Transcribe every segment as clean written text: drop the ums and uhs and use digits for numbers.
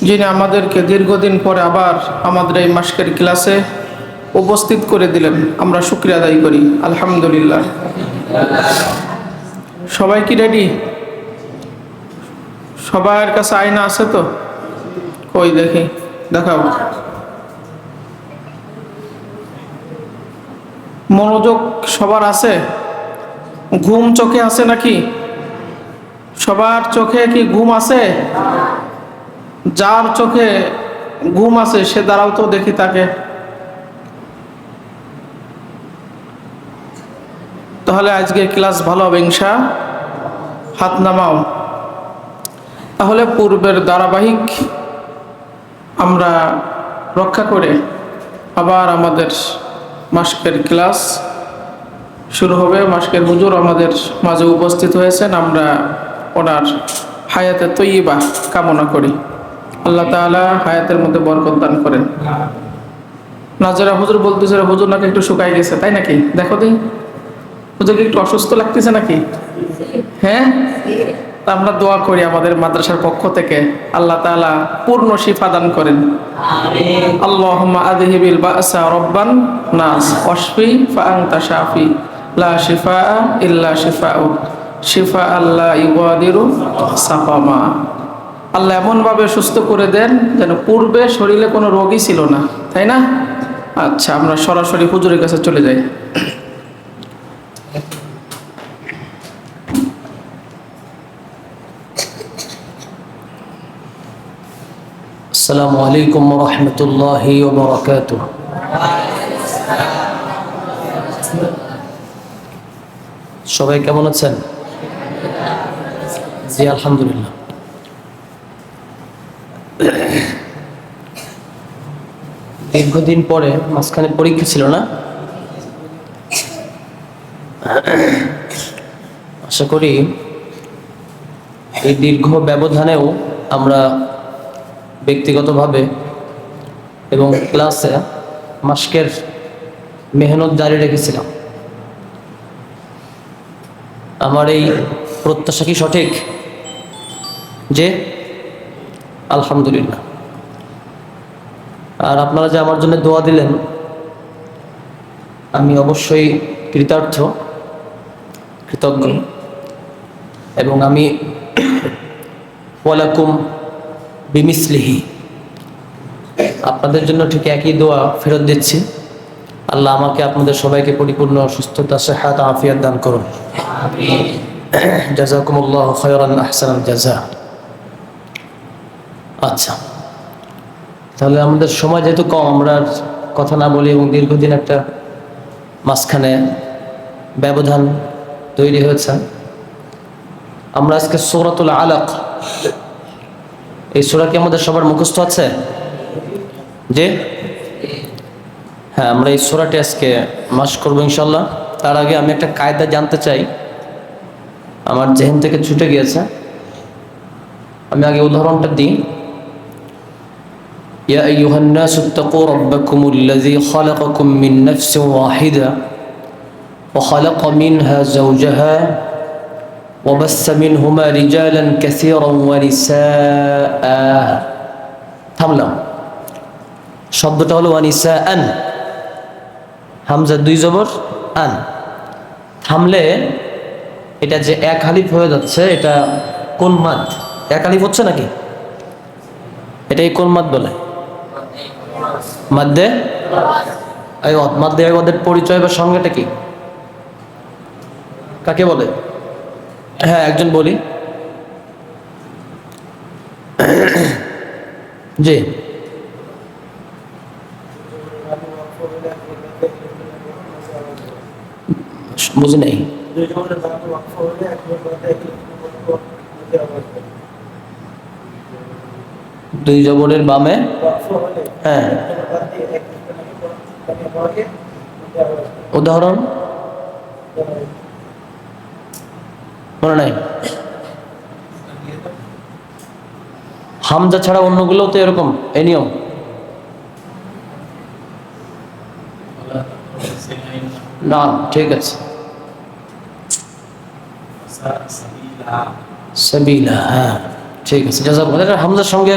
যিনি আমাদেরকে দীর্ঘদিন পরে আবার আমাদের এই মাসকের ক্লাসে উপস্থিত করে দিলেন, আমরা শুকরিয়া আদায় করি আলহামদুলিল্লাহ। সবাই কি রেডি? সবার কাছে আয়না আছে তো? কই দেখি, দেখাও। মনোযোগ সবার আছে? ঘুম চোখে আছে নাকি? সবার চোখে কি ঘুম আছে? যার চোখে ঘুম আছে সে দাঁড়াও তো দেখি তাকে। তাহলে আজকে ক্লাস ভালো হবে ইনশা। হাত নামাও। তাহলে পূর্বের ধারাবাহিক আমরা রক্ষা করে আবার আমাদের মাসকের ক্লাস শুরু হবে। মাসকের হুজুর আমাদের মাঝে উপস্থিত হয়েছেন, আমরা ওনার হায়াতে তৈয়বা কামনা করি। আল্লাহ তাআলা হায়াতের মধ্যে বরকত দান করেন। নাজরা হুজুর বলতেছে হুজুর নাকি একটু শুকাই গেছে, তাই নাকি? দেখো দিন হুজুরকে একটু অসুস্থ লাগতেছে নাকি? হ্যাঁ, আমরা দোয়া করি আমাদের মাদ্রাসার পক্ষ থেকে আল্লাহ তাআলা পূর্ণ শিফা দান করেন। আল্লাহুম্মা আযহিবিল বা'সা রাব্বান নাস ওয়াশফি ফাআনতা শাফি লা শিফাআ ইল্লা শিফাউক শিফাআন লা ইউগাদিরু সাকামা। আল্লাহ এমনভাবে সুস্থ করে দেন যেন পূর্বে শরীরে কোনো রোগই ছিল না, তাই না? আচ্ছা, আমরা সরাসরি হুজুরের কাছে চলে যাই। আসসালামু আলাইকুম ওয়া রাহমাতুল্লাহি ওয়া বারাকাতুহু। সবাই কেমন আছেন? জি আলহামদুলিল্লাহ। দীর্ঘদিন পরে মাঝখানে পরীক্ষা ছিল না? আশা করি এই দীর্ঘ ব্যবধানেও আমরা ব্যক্তিগতভাবে এবং ক্লাসে মাসকের মেহনত জারি রেখেছিলাম। আমার এই প্রত্যাশা কি সঠিক? যে আলহামদুলিল্লাহ। আর আপনারা যে আমার জন্য দোয়া দিলেন, আমি অবশ্যই কৃতজ্ঞ, এবং আমি ওয়ালাকুম বিমিসলিহি আপনাদের জন্য ঠিক একই দোয়া ফেরত দিচ্ছি। আল্লাহ আমাকে আপনাদের সবাইকে পরিপূর্ণ সুস্থতা, সেহাত, আফিয়াত দান করুন। জাযাকুমুল্লাহু খায়রান আহসানাল জাযা। আচ্ছা, তাহলে আমাদের সময় যেহেতু কম, আমরা কথা না বলি এবং দীর্ঘদিন একটা মাঝখানে ব্যবধান তৈরি হয়েছে, আমরা আজকে সূরাতুল আলাক, এই সূরা কি আমাদের সবার মুখস্থ আছে? যে হ্যাঁ, আমরা এই সূরাটি আজকে মাস করবো ইনশাল্লাহ। তার আগে আমি একটা কায়দা জানতে চাই, আমার জেহেন থেকে ছুটে গিয়েছে। আমি আগে উদাহরণটা দিই। ইয়া আইয়ুহান নাসু ইত্তাকু রাব্বাকুমুল্লাযী খালাকাকুম মিন নাফসিন ওয়াহিদা ওয়া খালাকা মিনহা যাওজাহা ওয়া বাসসা মিনহুমা রিজালান কাসীরান ওয়া নিসাআ। থামলাম। শব্দটা হলো ওয়ানিসাআন, হামজা দুই জবর আন। থামলে এটা যে এক আলিফ হয়ে যাচ্ছে, এটা কোন মাদ? এক আলিফ হচ্ছে নাকি? এটাই কোন মাদ বলে? মাদ্দে আইওয়াদ। মাদ্দে আইওয়াদের পরিচয় বা সংজ্ঞাটা কি? কাকে বলে? হ্যাঁ, একজন বলি। জি, বুঝি নাই। দুই জবরের বামে, হ্যাঁ। উদাহরণ মনে নাই? হামজা ছাড়া অন্যগুলোও তো এরকম, এই নিয়ম। না, ঠিক আছে। সাবিলা, হ্যাঁ ঠিক আছে। জাযাকুমুল্লাহ। হামজার সঙ্গে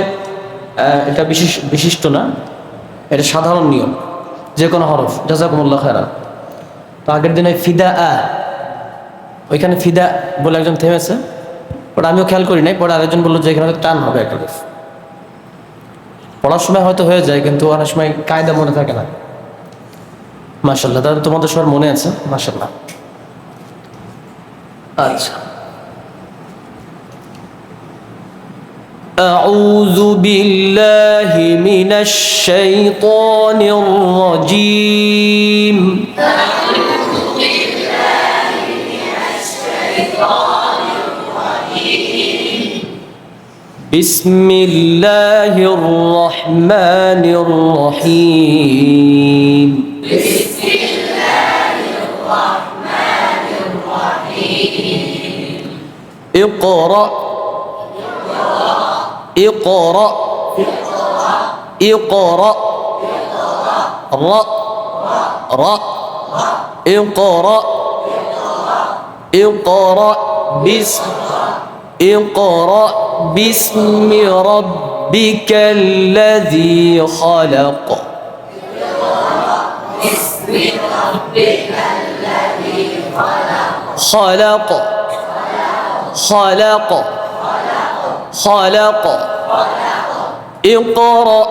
এটা বিশিষ্ট না, এটা সাধারণ নিয়ম, যে কোনো হরফ। জাযাকুমুল্লাহ খায়রান। তো আগের দিনে ফিদা ওইখানে ফিদা বলে একজন থেমেছে, পরে আমিও খেয়াল করি নাই, পরে আরেকজন বললো যে এখানে টান হবে একটা হরফ। পড়ার সময় হয়তো হয়ে যায়, কিন্তু অনেক সময় কায়দা মনে থাকে না। মাশাআল্লাহ, তাহলে তোমাদের সবার মনে আছে, মাশাআল্লাহ। আচ্ছা, أعوذ بالله من الشيطان الرجيم بسم الله الرحمن الرحيم اقرأ اقرأ اقرأ را را اقرأ اقرأ اقرأ باسم ربك الذي خلق خلق خلق خلق اقرأ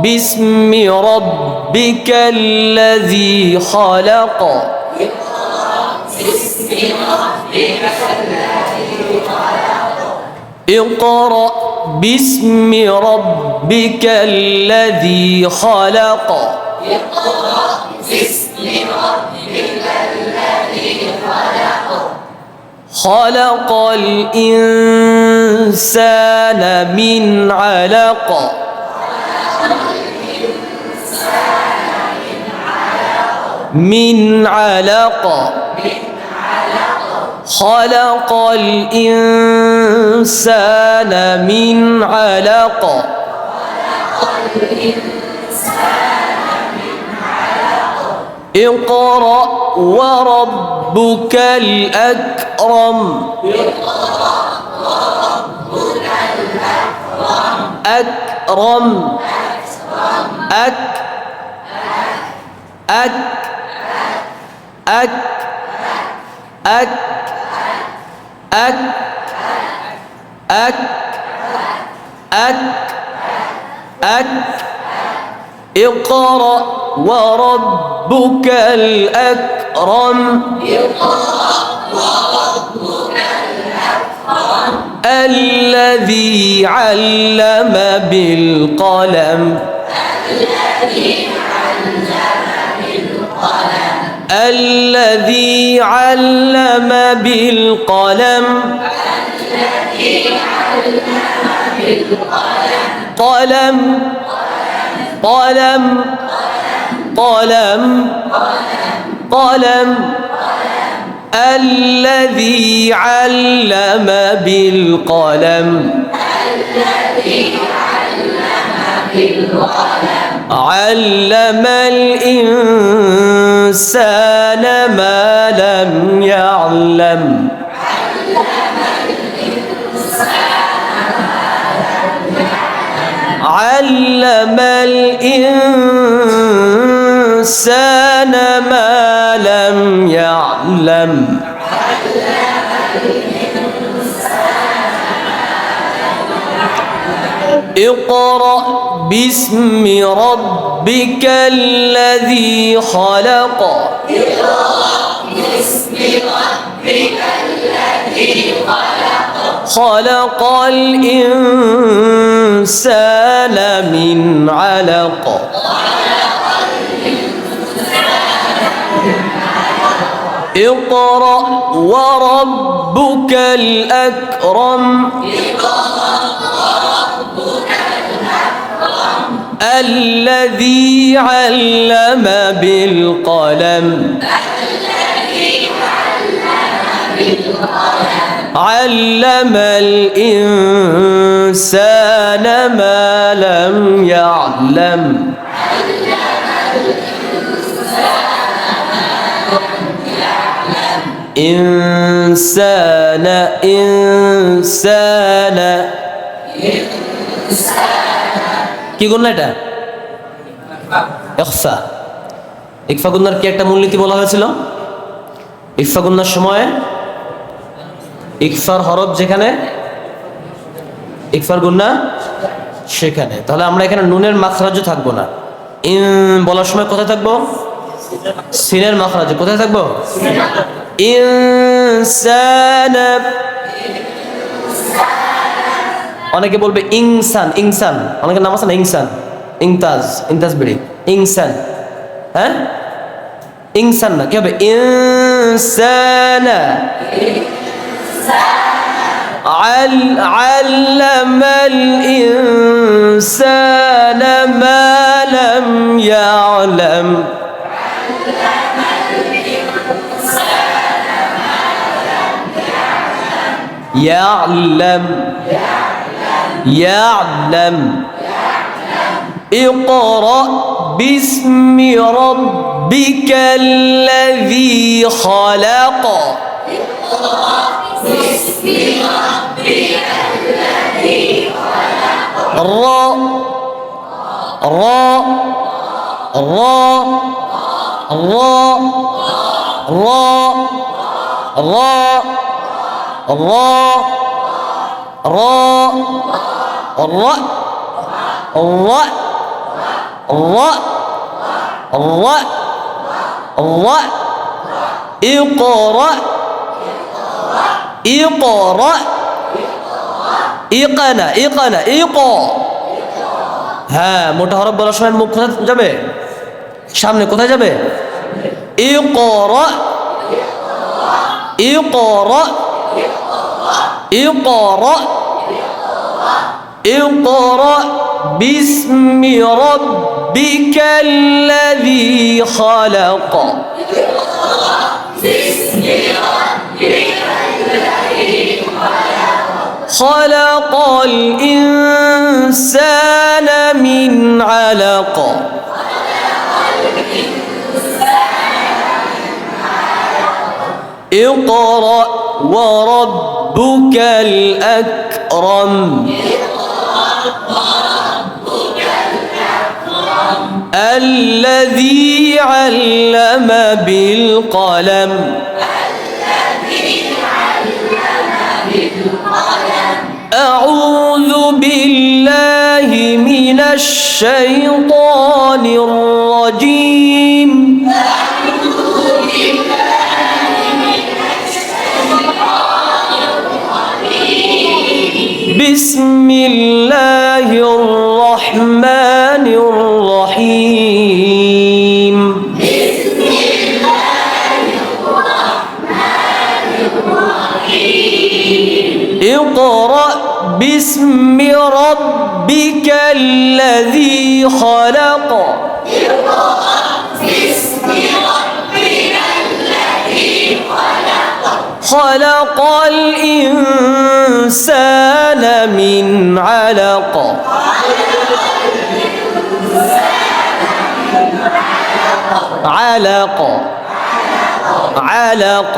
باسم ربك الذي خلق اقرأ باسم ربك الذي خلق خلق الإنسان من علق من علق خلق الإنسان من علق اقرأ وربك الأكرم أكرم أك أك أك أك أك أك أك أك اقرأ وربك الأكرم الذي علم بالقلم الذي علم بالقلم قلم قلم قلم قلم الذي علم بالقلم علم الإنسان ما لم يعلم علم الإنسان ما لم يعلم اقرأ باسم ربك الذي خلق خلق الإنسان من علق اقرأ وربك الأكرم الذي علم بالقلم علم الإنسان ما لم يعلم إنسان إنسان কি গুণনা এটা? ইখফা। ইখফা গুণনার কি একটা মূলনীতি বলা হয়েছিল? ইখফা গুণনার সময় ইকফার হরফ যেখানে, ইকফার গুণনা সেখানে। তাহলে আমরা এখানে নুনের মাখরাজও থাকবো না। ইন বলার সময় কোথায় থাকবো? সিনের মাখরাজ। কোথায় থাকবো? ইনসান। অনেকে বলবে ইনসান, ইনসান, অনেকের নাম আছে না ইনসান, ইনতাজ, ইনতাজ বেড়ি, ইনসান। হ্যাঁ, ইনসান না, কি হবে? ইনসানা। علم الإنسان ما لم يعلم. يعلم يعلم. اقرأ باسم ربك الذي خلق. را را را را را را را را را را را را را. اقرأ اقرأ. ইকানা ইকানা ইক। হ্যাঁ, মোটা হরফ বলার সময় মুখ কোথায় যাবে? সামনে। কোথায় যাবে? ইকরা ইকরা ইকরা ইকরা বিসমি রাব্বিকাল্লাযী খালাক। خلق الإنسان من علق. اقرأ وربك الأكرم. الذي علم بالقلم. أعوذ بالله من الشيطان الرجيم. بسم الله الرحمن الرحيم. اقرأ باسم ربك الذي خلق. خلق الإنسان من علق. علق علق.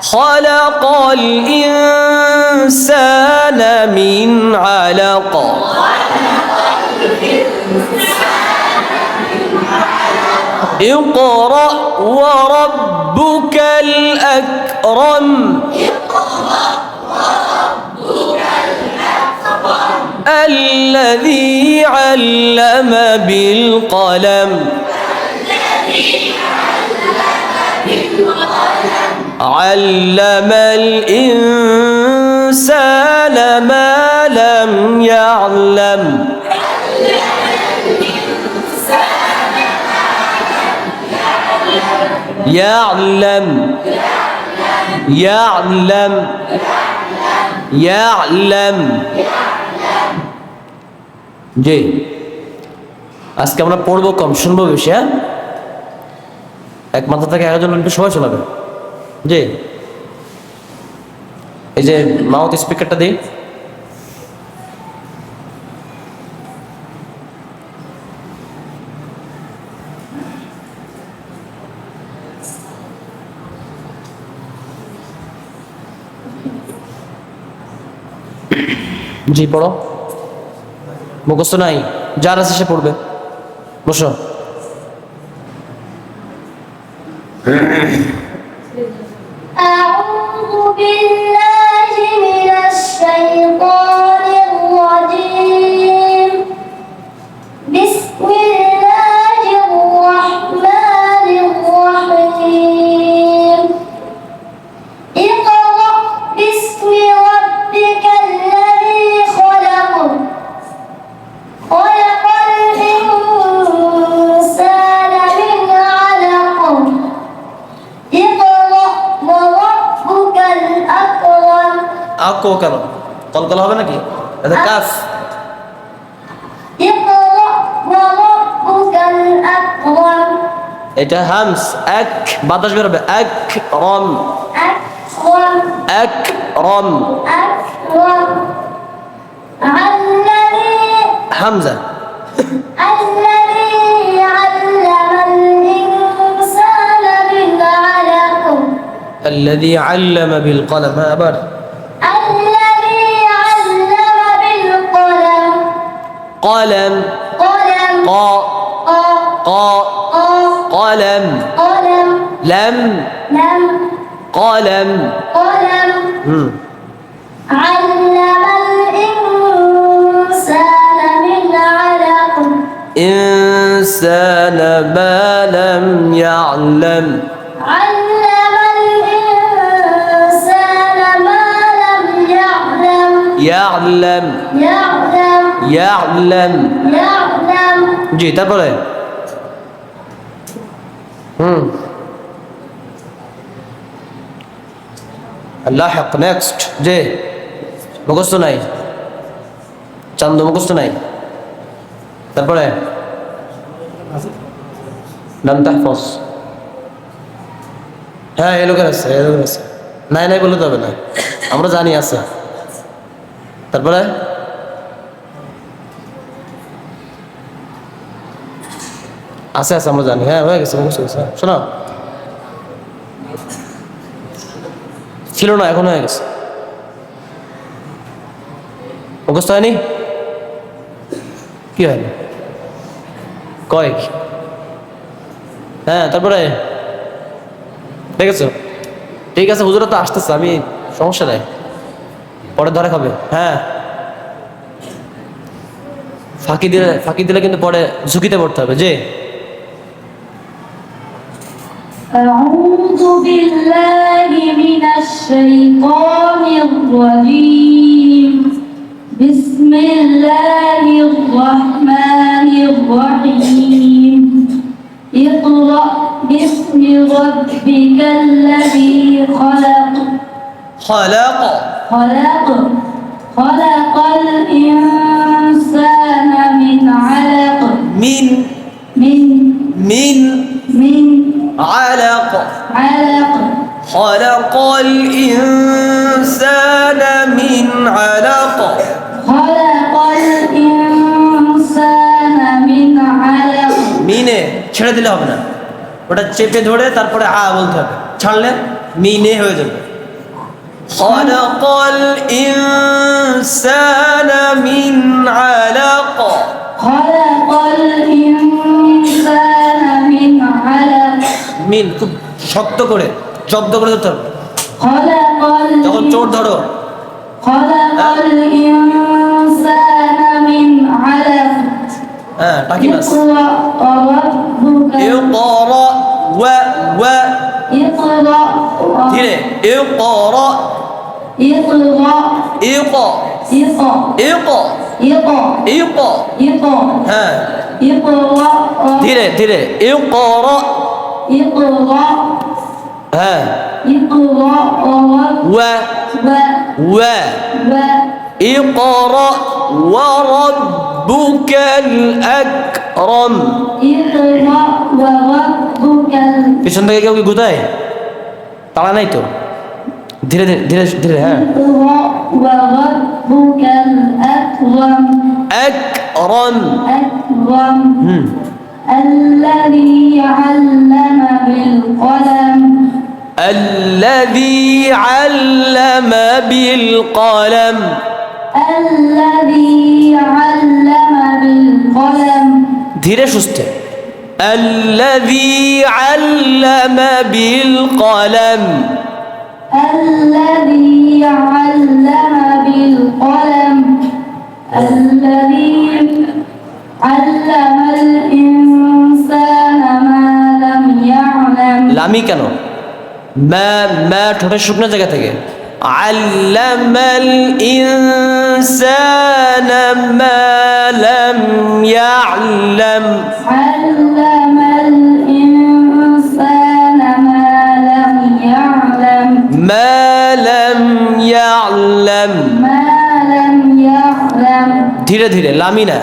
خلق الإنسان من علق. اقرأ وربك الأكرم. الذي علم بالقلم. علم الإنسان ما لم يعلم. يعلم يعلم يعلم. জি, আজকে আমরা পড়বো কম, শুনবো বেশি। হ্যাঁ, এক মাথা থেকে একজন একটু সবাই শোনাবে। জি, এই যে মাউথ স্পিকারটা দিই। জি পড়ো। মুখস্থ নাই, যার আছে সে পড়বে। বসো। أعوذ بالله من الشيطان الرجيم بسم الله الرحمن الرحيم اقرأ باسم ربك الذي خلق خلق الإنسان من علق اقرأ وربك الأكرم আকো কেন কলকলা হবে নাকি? এটা কাফ। اقرأ وربك الأكرم এটা হামস, এক বাতাস বেরোবে, এক রম, أكرم এক রম। أكرم الذي হামজা الذي علم الإنسان بالعلق الذي علم بالقلم. হ্যাঁ আবার الذي علم بالقلم قلم قلم ق ق قلم قلم لم لم قلم. قلم علم الإنسان من علق إنسان ما لم يعلم. علم الإنسان ما لم يعلم يعلم يعلم يعلم. يعلم জি তারপরে লাহিক নেক্সট। যে মুখস্থ নাই, চান্দ মুখস্থ নাই। তারপরে লাম তাহফাজ। হ্যাঁ এই লোকের আছে, এই লোকের আছে। নাই নাই বলতে হবে না, আমরা জানি আছে। তারপরে আছে আছে আমরা জানি। হ্যাঁ হয়ে গেছে, মুখস্থ হয়ে গেছে। শোনো, ছিল না এখন হয়ে গেছে। মুখস্থ হয়নি? কি হয়নি? কয়েক। হ্যাঁ তারপরে ঠিক আছে, ঠিক আছে। হুজুরা তো আসতেছে, আমি সমস্যা নাই, পরে ধরে খাবে। হ্যাঁ ফাঁকি দিলে কিন্তু পরে ঝুঁকিতে পড়তে হবে। যে أعوذ بالله من الشيطان الرجيم بسم الله الرحمن الرحيم اقرأ باسم ربك الذي خلق خلق خلق خلق الإنسان من علق من من من من علق علق خلق الإنسان من علق. خلق الإنسان من علق মিনে ছেড়ে দিলে হবে না, ওটা চেপে ধরে তারপরে আ বলতে হবে, ছাড়লে মিনে হয়ে যাবে। خلق الإنسان من علق. خلق الإنسان من علق মিন খুব শক্ত করে জব্দ করে ধরতে হবে। خلق যখন চোর ধরো, خلق الإنسان من علق হ্যাঁ টাকি মাছ। اقرأ وربك اقرأ و اقرأ ধীরে اقرأ اقرأ اق اقرأ اق اقرأ اق. اقرأ হ্যাঁ اقرأ ধীরে ধীরে اقرأ. اقرأ হ্যাঁ اقرأ و و و اقرأ وربك الأكرم. اقرأ وربك পিছন থেকে কেউ কি গুতায়? তালা নাই তো, ধীরে ধীরে ধীরে ধীরে। হ্যাঁ اقرأ وربك الأكرم أكرم. أكرم হুম الذي علم بالقلم الذي علم بالقلم. الذي علم بالقلم ধীরে সুস্থে الذي علم بالقلم الذي علم بالقلم الذي علم الإنسان ما لم يعلم লামি কেন মা ঠোঁটের শুকনো জায়গা থেকে আল্লামাল ইনসানা মা লাম ইয়ালাম علم الإنسان ما لم يعلم মা লাম ইয়ালাম ما لم يعلم ধীরে ধীরে লামি না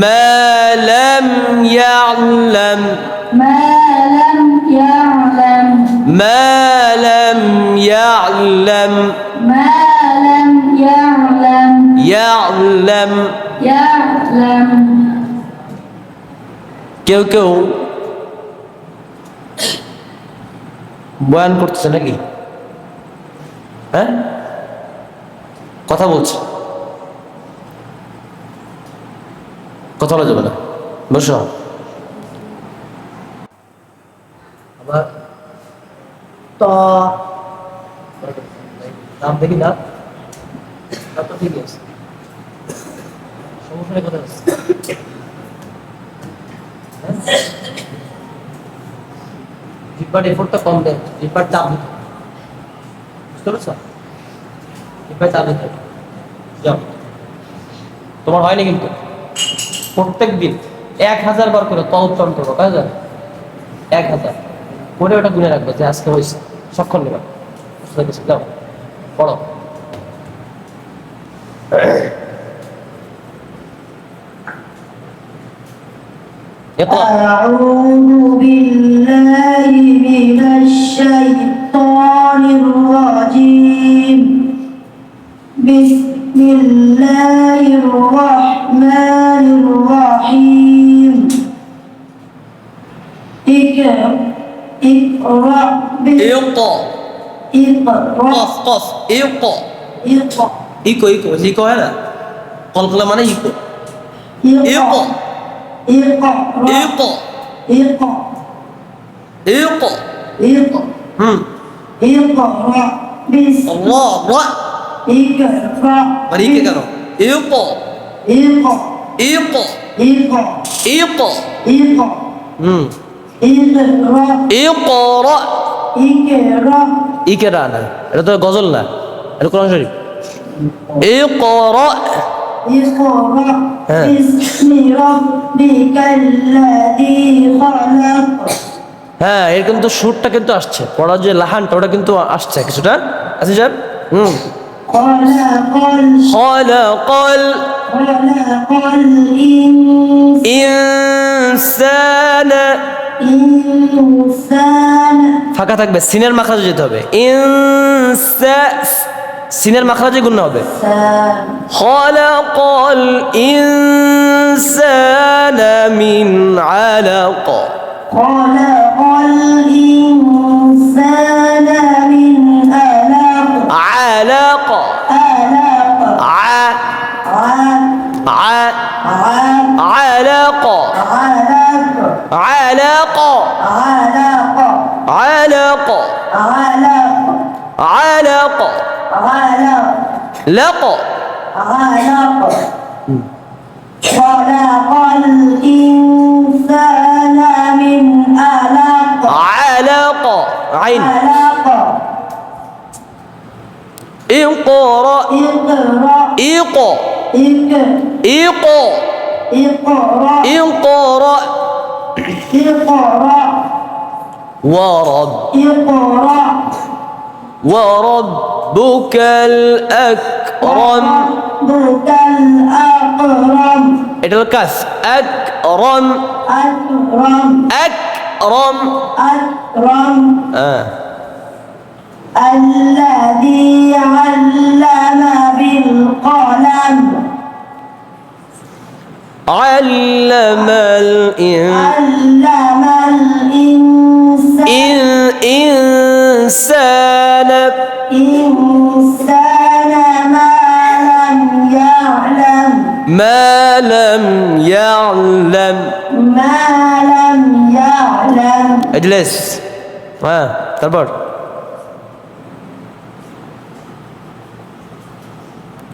মা লাম ইয়ালাম ما لم يعلم ما لم يعلم ما لم يعلم يعلم يعلم কেউ কেউ বয়ান করতেছে নাকি হ্যাঁ কথা বলছে কথা বলা যাবে না বসো আবার তো নাম দেখি না তো ঠিকই আছে সমস্যা নেই কথা আছে জিব্বার এফোর্টটা কম দেয় জিব্বার চাপ দিতে বুঝতে পারছো জিব্বার চাপ দিতে যাও তোমার হয়নি কিন্তু প্রত্যেক দিন 1000 বার করে ত উচ্চারণ করবো কয় হাজার 1000 করে ওটা গুনে রাখবে যে আজকে হয়েছে সক্ষণ নেবা যাও পড়ো أعوذ بالله من الشيطان الرجيم بسم الله الرحمن الرحيم اقرأ ইউকো اقرأ কফ কফ ইউকো اقرأ ইকো ইকো লিকো হয় না কলকলা মানে ইকো ইউকো اقرأ ইউকো اقرأ ইউকো اقرأ হুম اقرأ بسم আল্লাহ রা اقرأ মানে ইকে কেন ইউকো اقرأ ইউকো اقرأ ইউকো اقرأ হুম اقرأ ইকরা اقرأ ইকেরা না এটা তো গজল না এটা কোরআন শরীফ ইকরা اقرأ হ্যাঁ باسم ربك الذي خلق হ্যাঁ এর কিন্তু সুরটা কিন্তু আসছে পড়ার যে লাহানটা ওটা কিন্তু আসছে কিছুটা আছে স্যার হুম خلق ইনসান الإنسان ফাঁকা থাকবে সিনের মাখরাজে যেতে হবে সিনের মাখরাজে গুণ হবে খলাকাল ইনসানা মিন আলাক خلق الإنسان من علق আলাক علق আ علق علق علق علق علق علق علق لق علق خلق الإنسان من علق علق عين علق اقرأ اقرأ اقرأ اقرأ اقرأ اقرأ اقرأ اقرأ اقرأ وربك الأكرم ربك الأكرم এটা হলো কাস আকরম أكرم আকরম أكرم হ্যাঁ الذي علم بالقلم علم علم الإنسان الإنسان إنسان ما لم ما لم يعلم ما لم يعلم اجلس হ্যাঁ তারপর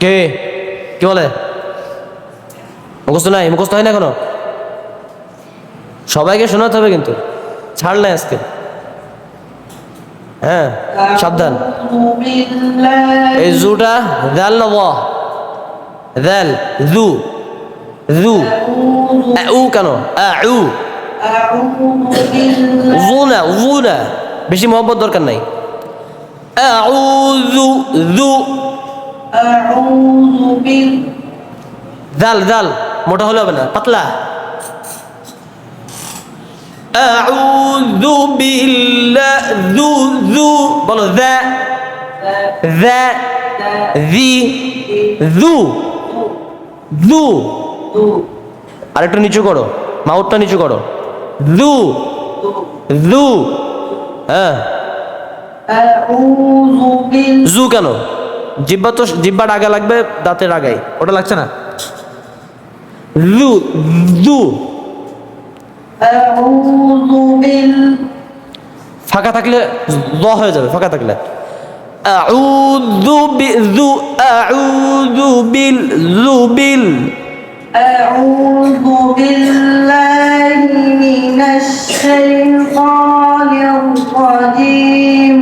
কে কি বলে মুখস্থ নাই মুখস্থ হয় না এখনো সবাইকে শোনাতে হবে কিন্তু ছাড় নাই আজকে হ্যাঁ সাবধান এই জুটা দাল না ওয়া দাল জু জু আউ কেন আউ জুনা জুনা বেশি মহব্বত দরকার নাই আউযু জু দাল দাল মোটা হলে হবে না পাতলা আউযু বিল্লাহ জু জু বলো যা যা জি জু জু আরেকটু নিচু করো মাউথটা নিচু করো জু জু হ্যাঁ জু কেন জিব্বা তো জিব্বার আগে লাগবে দাঁতের আগায় ওটা লাগছে না জু জু ফাঁকা থাকলে ল হয়ে যাবে ফাঁকা থাকলে আউযু বিযু আউযু বিল জু বিল أعوذ بالله من الشيطان الرجيم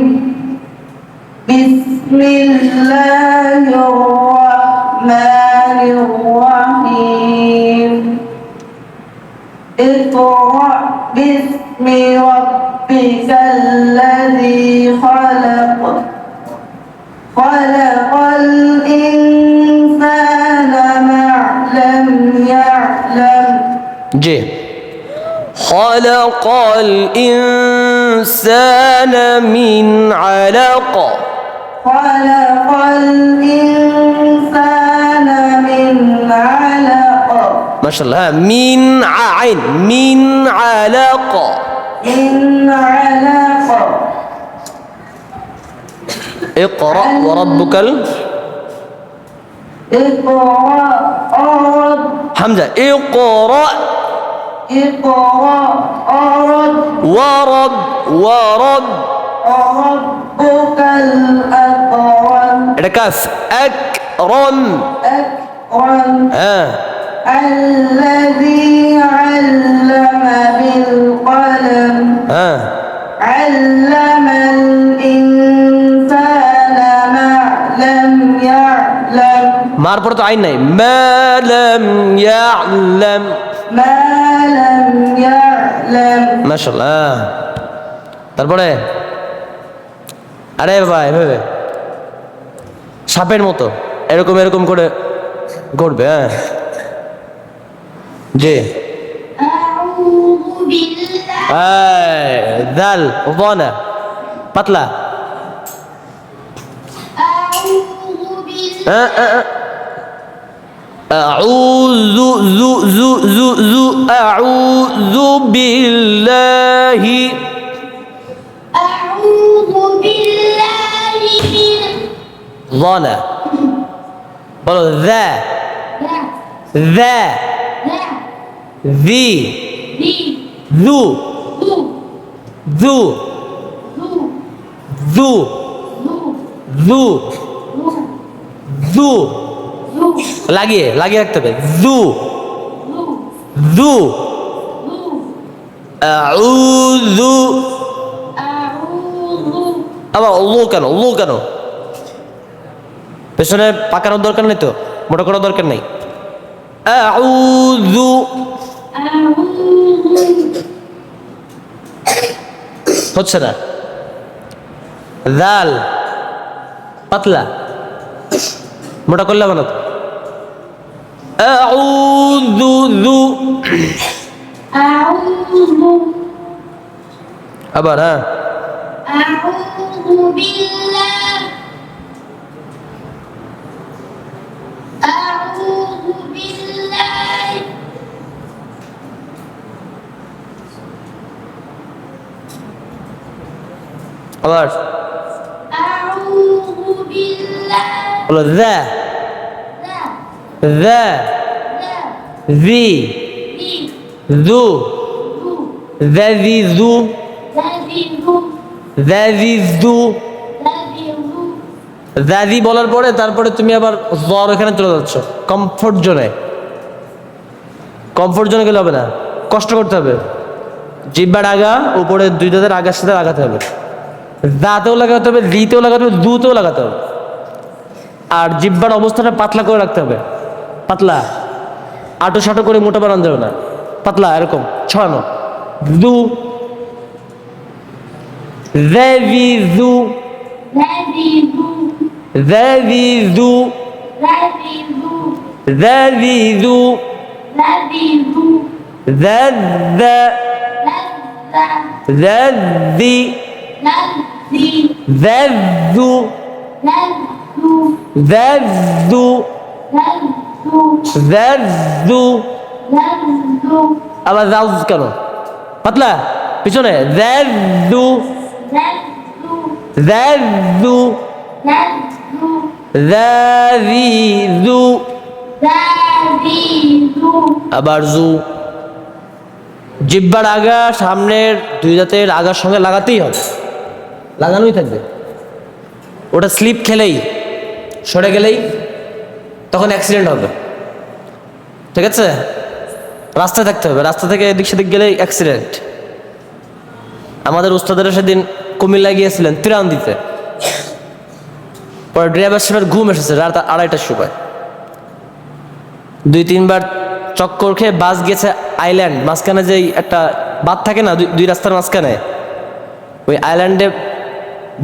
بسم الله الرحمن الرحيم اقرأ باسم ربك الذي خلق خلق الإنسان ما لم يعلم জি خلق الإنسان من علق خلق الإنسان من علق ما شاء الله من عين من علق من علق اقرأ وربك اقرأ حمزة اقرأ اقرأ ورب وربك الأكرم এটা কাফ আকরাম أكرم হ্যাঁ الذي علم بالقلم হ্যাঁ علم الإنسان ما لم يعلم মার পরে তো আইন নাই মা লাম ইয়ালাম ما لم يعلم মাশাআল্লাহ তারপরে আরে বাবা এভাবে সাপের মতো এরকম এরকম করে করবে হ্যাঁ জি أعوذ بالله দাল ওয়ানা পাতলা أعوذ بالله أعوذ أعوذ بالله أعوذ بالله من ظنا بلو ذا ذا ذا ذا ذي ذي ذو ذو ذو ذو ذو ذو ذو ذو লাগিয়ে লাগিয়ে রাখতে হবে ذو ذو ذو ذو أعوذ أعوذ আবার লো কেন পেছনে পাকানোর দরকার নেই তো মোটা করার দরকার নেই আউযু أعوذ হচ্ছে না দাল পাতলা মোটা করলে হবে না তো আউযু যু أعوذ আবার হ্যাঁ أعوذ بالله أعوذ بالله আবার أعوذ بالله বলো দা ذا দা ذي ذي ذو ذو ذي ذو ذي ذو ذي ذু ذي ذو দাদি বলার পরে তারপরে তুমি আবার জ্বর এখানে চলে যাচ্ছ কমফোর্ট জোনে। কমফোর্ট জোনে গেলে হবে না, কষ্ট করতে হবে। জিহ্বার আগা উপরে দুই দাঁতের আগার সাথে লাগাতে হবে, দাঁতেও লাগাতে হবে, দিতেও লাগাতে হবে, দুতেও লাগাতে হবে। আর জিহ্বার অবস্থাটা পাতলা করে রাখতে হবে, পাতলা, আটো সাটো করে মোটা বানানো যাবে না, পাতলা এরকম ছড়ানো। দু ذي ذو ذي ذو ذي ذو ذي ذو ذي ذو ذي ذو ذا لذ ذي لذي ذا ذو لذ ذا ذو لذ ذا ذو لذ আবার জাউজ কেন পাতলা পিছনে ذا ذو لذ ذا ذو لذ ذا ذي ذو ذي ذو আবার জু। জিহ্বার আগা সামনের দুই দাঁতের আগার সঙ্গে লাগাতেই হবে, লাগানোই থাকবে। ওটা স্লিপ খেলেই সরে গেলেই তখন অ্যাক্সিডেন্ট হবে, ঠিক আছে? রাস্তায় থাকতে হবে, রাস্তা থেকে এদিক সেদিক গেলেই অ্যাক্সিডেন্ট। আমাদের উস্তাদেরা সেদিন কুমিল্লায় গিয়েছিলেন ত্রাণ দিতে, পরে ড্রাইভার সাহেবের ঘুম এসেছে রাত 2:30টার সময়। 2-3বার চক্কর খেয়ে বাস গেছে আইল্যান্ড, মাঝখানে যে একটা বাঁধ থাকে না দুই রাস্তার মাঝখানে, ওই আইল্যান্ডে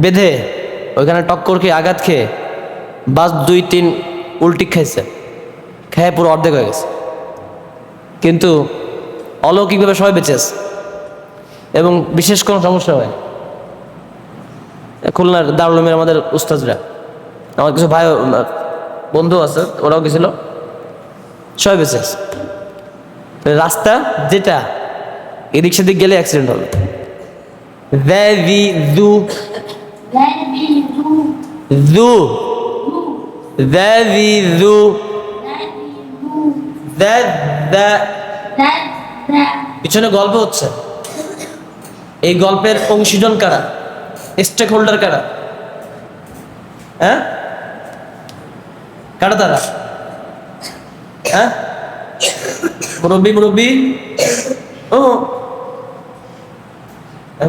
বেঁধে ওইখানে টক্কর খেয়ে আঘাত খেয়ে বাস 2-3 উল্টি খাইছে, খেয়ে পুরো অর্ধেক হয়ে গেছে। কিন্তু অলৌকিকভাবে সবাই বেঁচে আছে এবং বিশেষ কোনো সমস্যা হয়। খুলনার দারুল উলুমের আমাদের উস্তাদরা, আমার কিছু ভাই বন্ধু আছে, ওরাও গেছিল, সবাই বেঁচে আছে। রাস্তা যেটা এদিক সেদিক গেলে অ্যাক্সিডেন্ট হবে। ذي ذو ذي ذو ذو ذي ذو ذا ذا পিছনে গল্প হচ্ছে, এই গল্পের অংশীজন কারা, স্টেক হোল্ডার কারা? হ্যাঁ, কারা তারা? হ্যাঁ, মুরব্বী মুরব্বী ও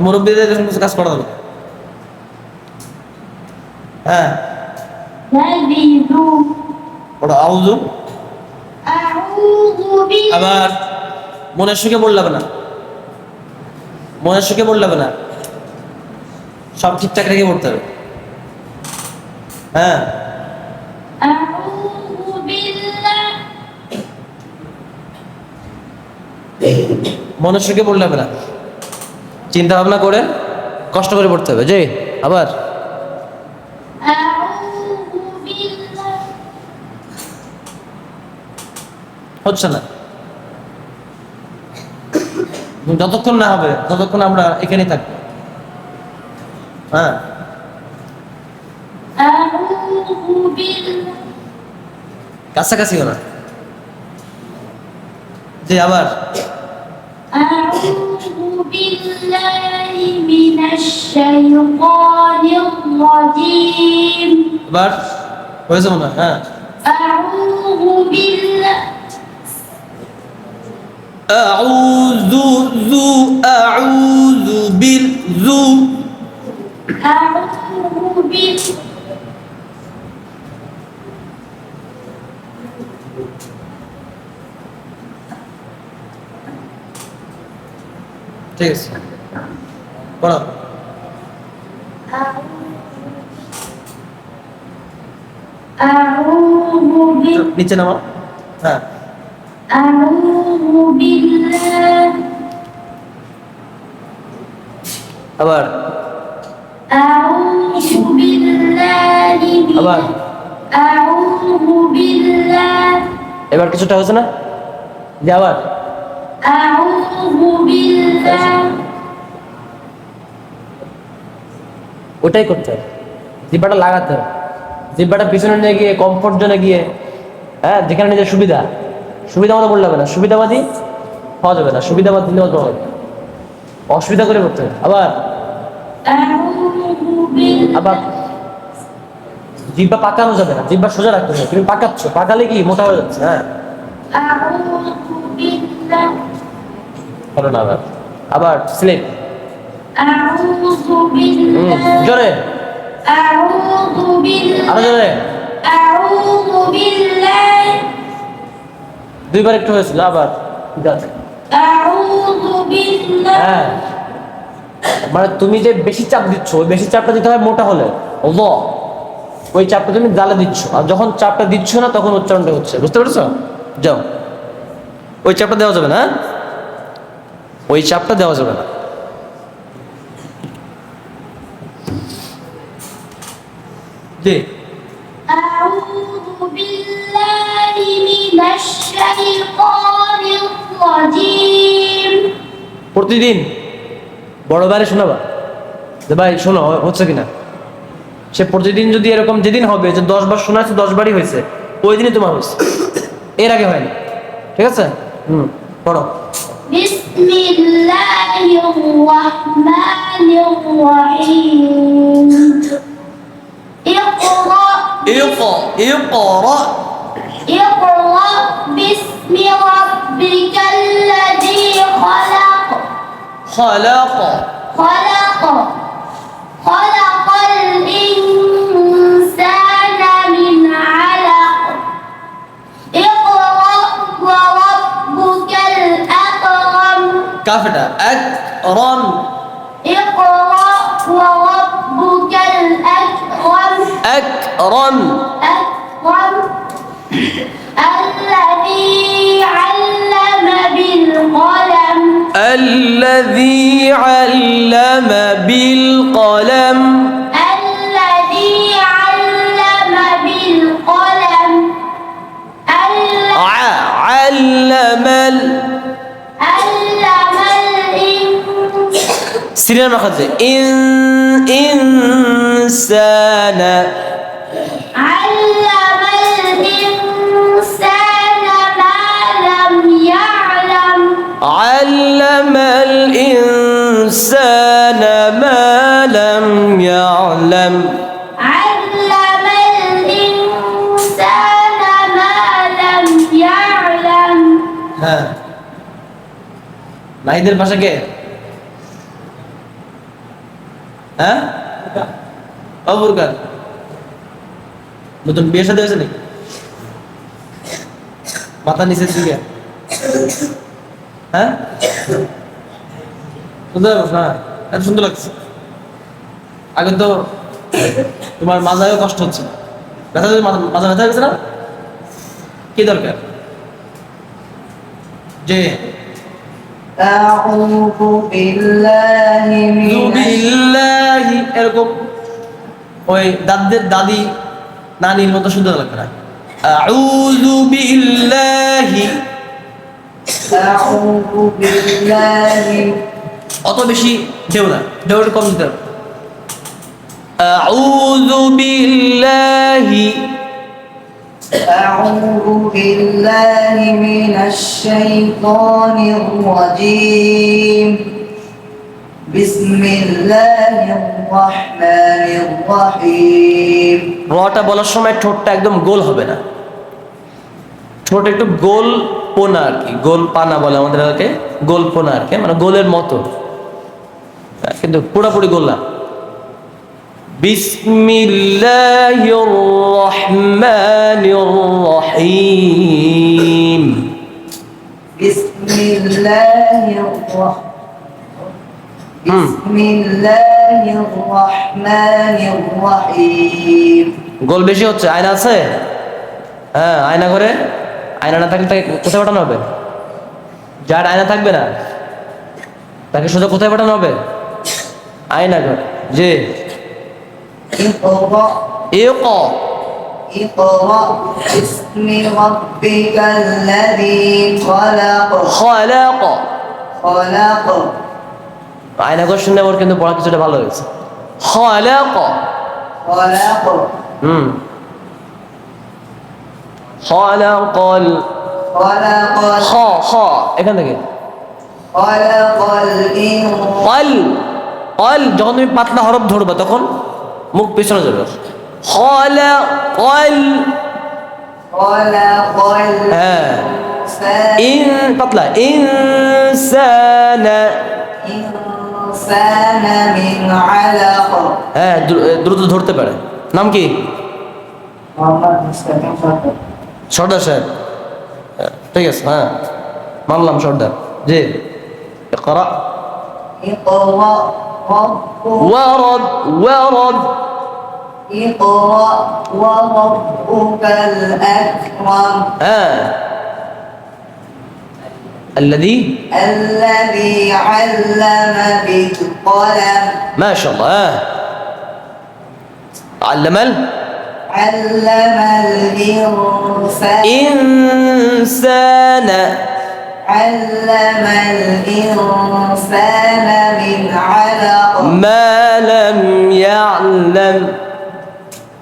মুরব্বীদের কাজ করা যাবে। হ্যাঁ, ذي ذو ওটা আউযু। أعوذ بالله আবার মনের সুখে বললে হবে না, মনের সুখে বললে হবে না, সব ঠিকঠাক রেখে পড়তে হবে। হ্যাঁ, أعوذ بالله মনের সুখে বললে হবে না, চিন্তা ভাবনা করে কষ্ট করে পড়তে হবে। যে আবার أعوذ بالله হচ্ছে না, যতক্ষণ না হবে ততক্ষণ আমরা এখানেই থাকবো। হ্যাঁ, أعوذ بالله কাছাকাছিও না। যে আবার أعوذ بالله من الشيطان الرجيم আবার হয়েছে মনে হয়। হ্যাঁ, أعوذ بالله আউযু যু আউযু বিল যু أعوذ بالله ঠিক আছে পড়ো। أعوذ بالله নিচে নামাও। হ্যাঁ, أعوذ بالله আবার أعوذ بالله আবার أعوذ بالله এবার কিছুটা হয়েছে না? যে আবার أعوذ بالله ওটাই করতে হবে, জিব্বাটা লাগাতে হবে, জিব্বাটা পিছনে নিয়ে গিয়ে কমফোর্ট জোনে গিয়ে, হ্যাঁ, যেখানে নিজের সুবিধা সুবিধা মতো বললে হবে না, সুবিধাবাদী হওয়া যাবে না, সুবিধাবাদ দিলে হতে হবে, অসুবিধা করে করতে হবে। আবার আবার জিহ্বা পাকানো যাবে না, জিহ্বা সোজা রাখতে হবে। তুমি পাকাচ্ছ, পাকালে কি মোটা হয়ে যাচ্ছে। হ্যাঁ ভালো না। আবার আবার স্লিপ জোরে, আরো জোরে, দুইবার একটু হয়েছিল। আবার ঠিক আছে। হ্যাঁ মানে তুমি যে বেশি চাপ দিচ্ছ, ওই বেশি চাপটা দিতে হয় মোটা হলে, ওই চাপটা তুমি গালে দিচ্ছ, আর যখন চাপটা দিচ্ছ না তখন উচ্চারণটা হচ্ছে। বুঝতে পেরেছো? যাও, ওই চাপটা দেওয়া যাবে না, ওই চাপটা দেওয়া যাবে না। জি أعوذ بالله من الشيطان الرجيم প্রতিদিন বড় ভাইরে শোনাবা যে ভাই শোনো হচ্ছে কিনা। সে প্রতিদিন যদি এরকম, যেদিন হবে যে 10 বার শোনাচ্ছে 10 বারই হয়েছে, ওই দিনই তোমার হয়েছে, এর আগে হয়নি। ঠিক আছে? পড়ো। بسم الله الرحمن الرحيم اقرأ اقرأ باسم ربك الذي خلق خلق خلق خلق الإنسان من علق اقرأ وربك الأكرم কাফেটা আকরাম, اقرأ وربك الأكرم আকরাম, أكرم الذي علم بالقلم الذي علم بالقلم الذي علم بالقلم علم علم সিরিয়াল মাখাতে ইনসান علم الإنسان ما لم يعلم علم الإنسان ما لم يعلم علم الإنسان ما لم يعلم হ্যাঁ নাহিদের ভাষা কে? হ্যাঁ অবুরকার নতুন বিয়ে সাথে হয়েছে নাকি? মাথা নিচের দিকে। হ্যাঁ সুন্দর না, এত সুন্দর লাগছে। আগে তো তোমার মাজায়ও কষ্ট হচ্ছে, ব্যথা, মাজা ব্যথা হয়েছে না? কি দরকার? যে أعوذ بالله من বিল্লাহি এরকম ওই দাদি নানির মতো সুন্দর লাগবে না। আউযু বিল্লাহি, أعوذ بالله অত বেশি ঢেউ না, ঢেউটা কম দিতে হবে। আউযু বিল্লাহি أعوذ بالله من الشيطان الرجيم بسم الله الرحمن الرحيم রটা বলার সময় ঠোঁটটা একদম গোল হবে না, ঠোঁট একটু গোল পোনা আর কি, গোল পানা বলে আমাদের এলাকায়, গোল পোনা আর কি, মানে গোলের মতো, কিন্তু পুরোপুরি গোল না। বিসমিল্লাহির রহমানির রহিম بسم الله الرحمن الرحيم গোল বেশি হচ্ছে। আয়না আছে? হ্যাঁ আয়না করে, আয়না না থাকলে তাকে কোথায় পাঠানো হবে? যার আয়না থাকবে না তাকে সোজা কোথায় পাঠানো হবে? আয়না ঘর। যে اقرأ ইকরা اقرأ باسم ربك الذي خلق খালাক, خلق আয়না ঘর শুনে ওর কিন্তু পড়া কিছুটা ভালো হয়েছে। খালাক, خلق খালাকাল, خلق খ খ এখান থেকে خلق الإنسان কল কল যখন তুমি পাতলা হরফ ধরবে তখন মুখ পেছনে যাবে খলা কল خلق হ্যাঁ الإنسان ইন পাতলা ইনসানা إنسان من علق হ্যাঁ দ্রুত ধরতে পারে নাম কি محمد مستقيم فقط সর্দার সাহেব হ্যাঁ, ঠিক আছে হ্যাঁ মানলাম সর্দার জি اقرأ اقرأ ربك ورب ورب اقرأ وربك الأكرم হ্যাঁ الذي الذي علم بالقلم ما شاء الله علم علم الإنسان الإنسان علم الإنسان من علق ما لم يعلم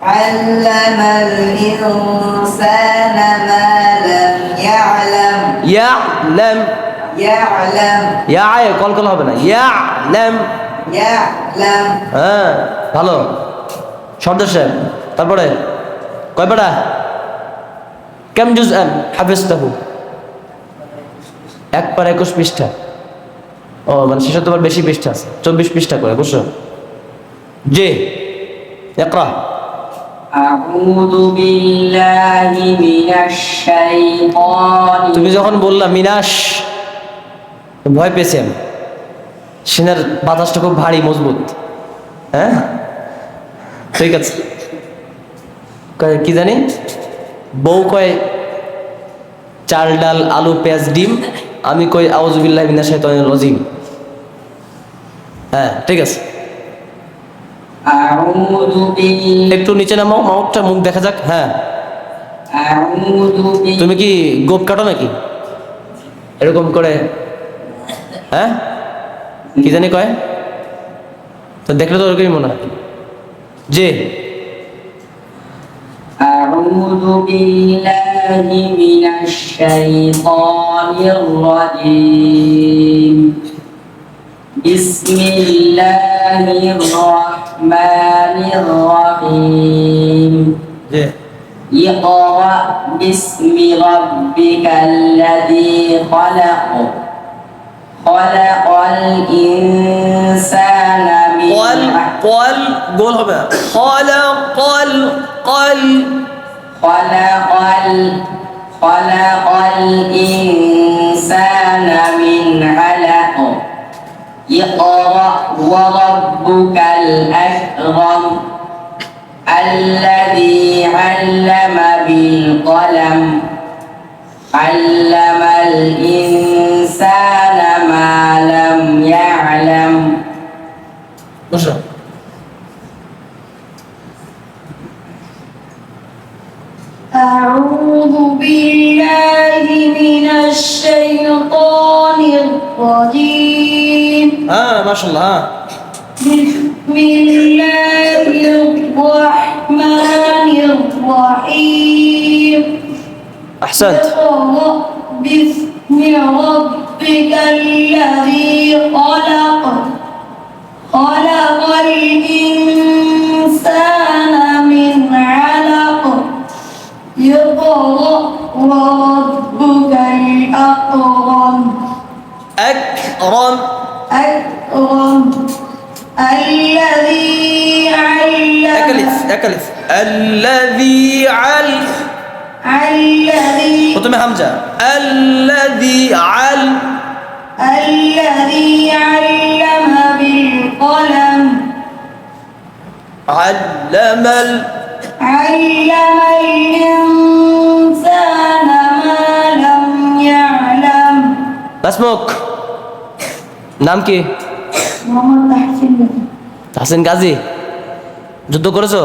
علم الإنسان ما لم يعلم يعلم يعلم يا আয় কল কল হবে না يعلم يعلم হ্যাঁ ভালো সর্দার সাহেব তারপরে কয় পারা কেম জুজআন হাফিজতাহু এক পারা 21 পৃষ্ঠা ও মানে শেষে তোমার বেশি পৃষ্ঠা আছে 24 পৃষ্ঠা করে বুঝছো জি اقرأ أعوذ بالله من الشيطان তুমি যখন বললা মিনাশ ভয় পেয়েছি আমি সিনার বাতাসটা খুব ভারী মজবুত হ্যাঁ ঠিক আছে কি জানি বউ কয় চাল ডাল আলু পেঁয়াজ ডিম আমি কই আউযুবিল্লাহি মিনাশ শাইতানির রাজিম হ্যাঁ ঠিক আছে أعوذ بالله একটু নিচে নামাও মাউথটা মুখ দেখা যাক হ্যাঁ أعوذ بالله তুমি কি গোপ কাটো নাকি এরকম করে হ্যাঁ কি জানি কয় তো দেখলে তো ওরকমই মনে হয় জি أعوذ بالله من الشيطان الرجيم بسم الله الرحمن الرحيم জি اقرأ باسم ربك الذي خلق خلق الإنسان من কল কল গোল হবে খলাকল কল خلق الإنسان من علق اقرأ وربك الأكرم الذي علم بالقلم علم الإنسان ما لم يعلم বসো أعوذ بالله من الشيطان الرجيم হ্যাঁ মাশাআল্লাহ بسم الله الرحمن الرحيم احسنت اقرأ باسم ربك الذي خلق خلق الإنسان من علق اقرأ وربك الأكرم اكرم أكرم الذي علم اكلف الذي الذي প্রথমে হামজা الذي الذي علم بالقلم علم علم الإنسان ما لم يعلم اسمك নাম কি محمد تحسين হাসিন গাজী যুদ্ধ করেছো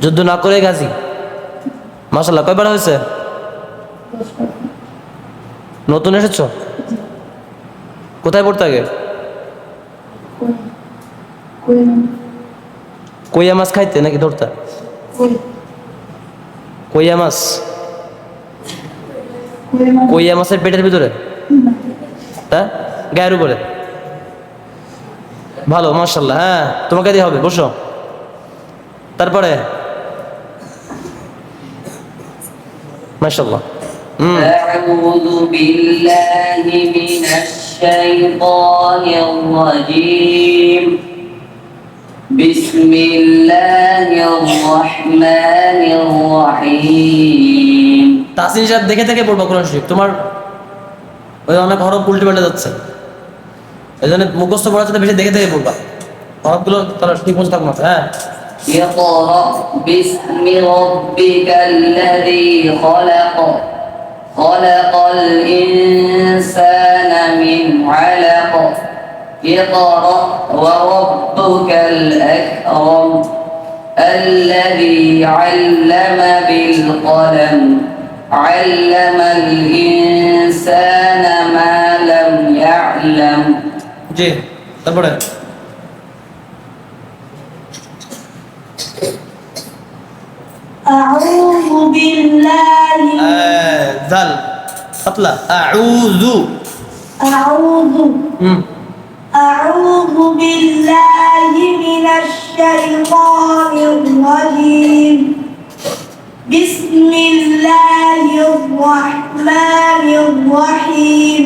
যুদ্ধ না করে গাজী মাশাআল্লাহ কয়বার হয়েছে নতুন এসেছো কোথায় পড়তে আগে কইয়া মাছ খাইতে নাকি ধরতে কইয়া মাছ কইয়া মাছের পেটের ভিতরে, হ্যাঁ, গায়ের উপরে। ভালো, মাশাআল্লাহ। হ্যাঁ, তোমাকে দিয়ে হবে, বসো। তারপরে মাশাআল্লাহ। أعوذ بالله من الشيطان الرجيم بسم الله الرحمن الرحيم তাহসিন সাহেব দেখে দেখে পড়বা কোরআন শরীফ, তোমার ওই অনেক হরফ উল্টে পাল্টে যাচ্ছে, এই জন্য মুখস্থ পড়ার সাথে বেশি দেখে দেখে পড়বা, হরফগুলো তারা ঠিক মতো থাকবে। হ্যাঁ, اقرأ باسم ربك الذي خلق خلق الإنسان من علق اقرأ وربك الأكرم الذي علم بالقلم علم الإنسان ما لم يعلم জি। তারপরে أعوذ بالله জাল পাতলা, আউযু। أعوذ أعوذ بالله من الشيطان الرجيم بسم الله الرحمن الرحيم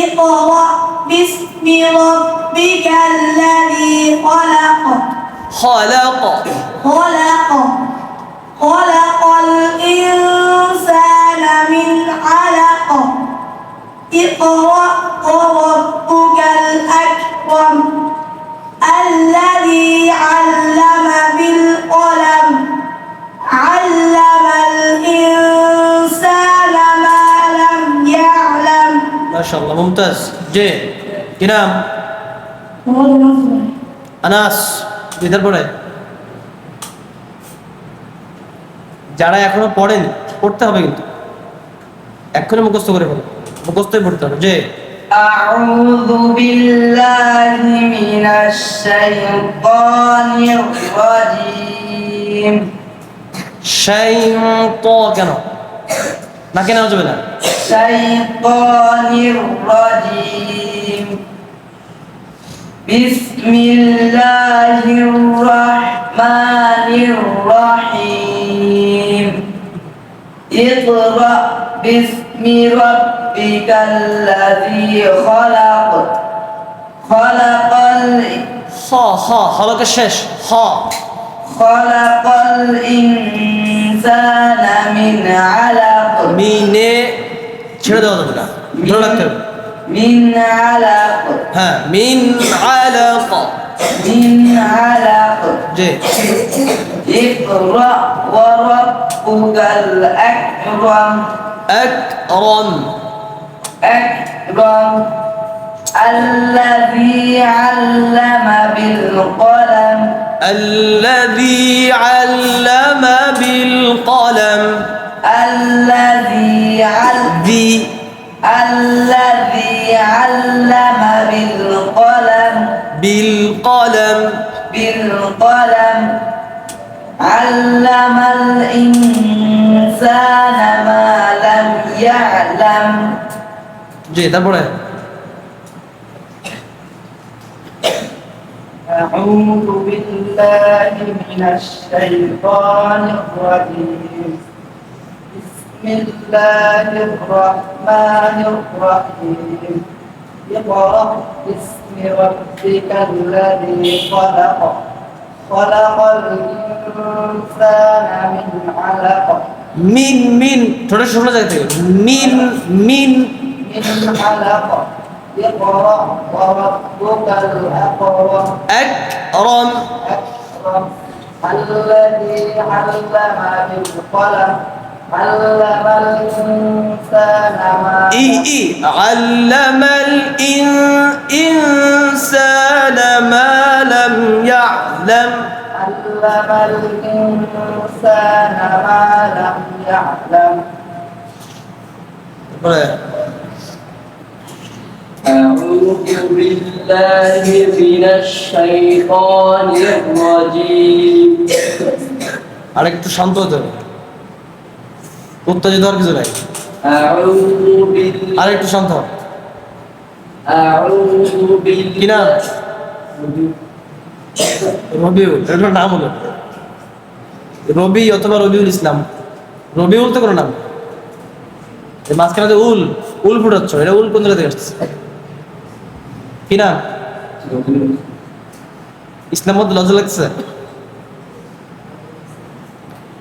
اقرأ باسم ربك الذي خلق خلق خلق خلق الإنسان من علق اقرأ وربك الأكرم الذي علم بالقلم علم الإنسان ما لم يعلم মাশাআল্লাহ, মুমতাজ। জি, কি নাম? আনাস। তারপরে যারা এখনো পড়েনি, পড়তে হবে কিন্তু এক্ষুনি মুখস্থ করে ফেলো, মুখস্থই পড়তে হবে। যে أعوذ بالله من الشيطان الرجيم সেই তো কেন না, কেন যাবে না? الشيطان الرجيم بسم الله الرحمن الرحيم اقرأ باسم ربك الذي خلق خلق হলকের শেষ خلق الإنسان من علق মিনে ছেড়ে দেওয়া যাবে না, ধরে রাখতে হবে। من علق হ্যাঁ, মিন আলাক। من علق জি। اقرأ وربك الأكرم আকরাম أكرم الذي علم بالقلم الذي علم بالقلم الذي علم بالقلم بالقلم علم الإنسان ما لم يعلم জি। তারপরে أعوذ بالله من الشيطان الرجيم بسم الله الرحمن الرحيم اقرأ باسم ربك الذي خلق خلق الإنسان من علق মিন ছোট ছোট জায়গা থেকে মিন من علق اقرأ وربك الأكرم আকরাম أكرم الذي علم بالقلم علم الإنسان ما علم الإنسان ما لم يعلم علم الإنسان ما لم يعلم أعوذ بالله من الشيطان الرجيم আরেকটু শান্ত হতে হবে, উত্তেজিত হওয়ার কিছু নাই। أعوذ بالله আর একটু শান্ত হও। أعوذ কি নাম? بالله রবিউল, এটার নাম হলো রবি অথবা রবিউল ইসলাম। রবিউল তো কোনো নাম, এই মাঝখানে যে উল উল ফুটাচ্ছ, এটা উল কোন জায়গা থেকে আসছে? কি নাম? ইসলাম মধ্যে লজ্জা লাগছে?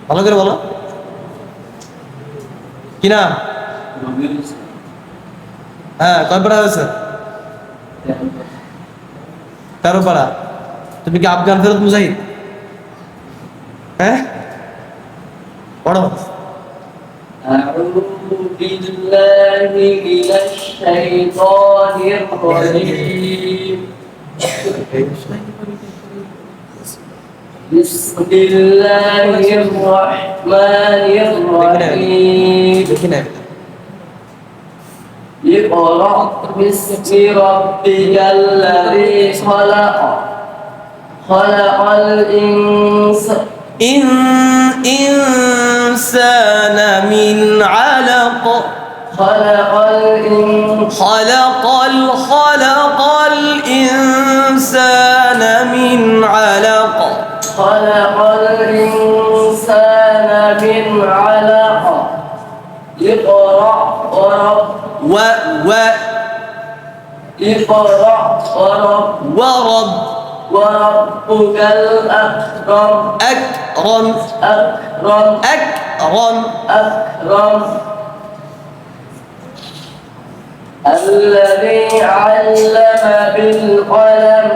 ভালো করে বলো, কি নাম? হ্যাঁ, কয় পাড়া হয়েছে? 13 পাড়া। তুমি কি আফগান ফেরত মুজাহিদ? হ্যাঁ, পড়ো। أعوذ بالله من الشيطان الرجيم بسم الله الرحمن الرحيم দেখি না, اقرأ باسم ربك الذي خلق خلق الإنسان إنسان من علق خلق الإنسان خلق الإنسان من علق خلق الإنسان من علق اقرأ و اقرأ ورب وربك الأكرم أكرم أكرم أكرم أكرم الذي علم بالقلم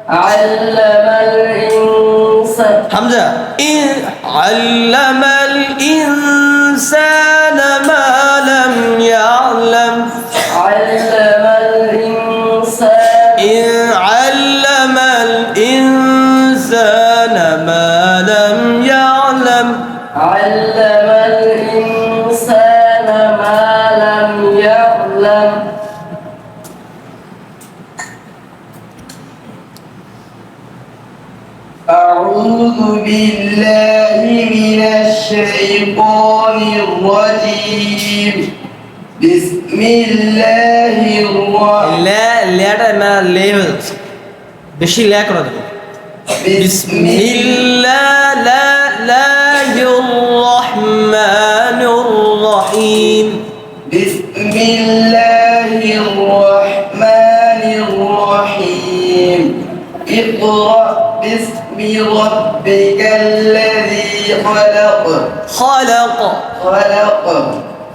علم الإنسان حمزة علم الإنسان ما لم يعلم علم الإنسان علم الإنسان ما لم يعلم علم الإنسان ما لم يعلم أعوذ بالله من الشيطان الرجيم بسم الله الرحمن লেটা না লে বেশি লে করে দেবো বিসমিল্লাহির রহমানির রহিম بسم الله الرحمن الرحيم اقرأ باسم ربك الذي خلق خلق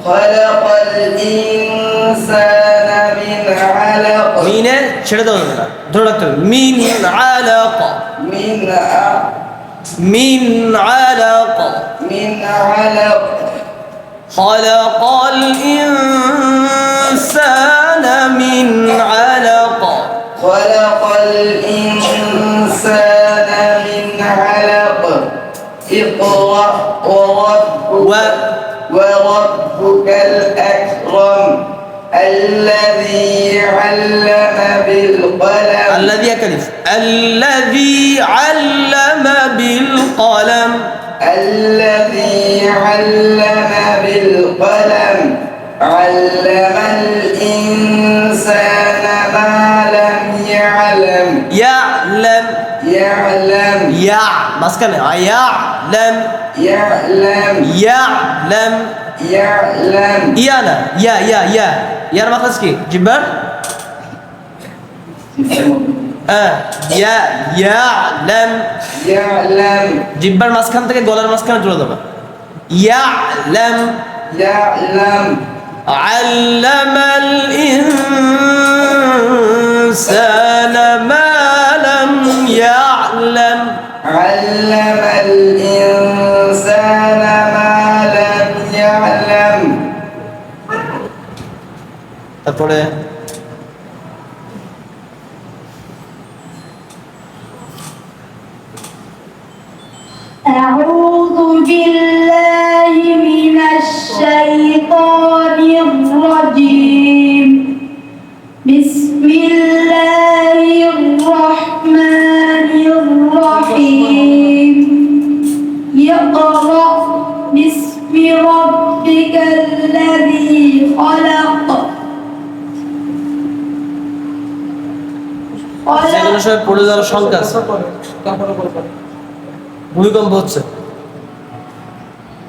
خلق الإنسان من علق মিনে ছেড়ে দাও না, ধরে রাখতে হবে। মিন আলাক من علق خلق الإنسان من علق خلق الإنسان من علق اقرأ وربك الأكرم الذي علم بالقلم الذي يكلف الذي علم بالقلم الذي علم بالقلم علم الإنسان ما لم يعلم يعلم يا مسكن يعلم يعلم يانا يا يا مخرج كي جبر يعلم জিব্বার মাঝখান থেকে গলার মাঝখানে চলে যাবে يعلم علم الإنسان ما لم يعلم علم الإنسان ما لم يعلم তারপরে أعوذ بالله من الشيطان الرجيم بسم الله الرحمن الرحيم اقرأ باسم ربك الذي যেগুলো সব পড়ে যাওয়ার সংখ্যা আছে। ভূমিকম্প হচ্ছে,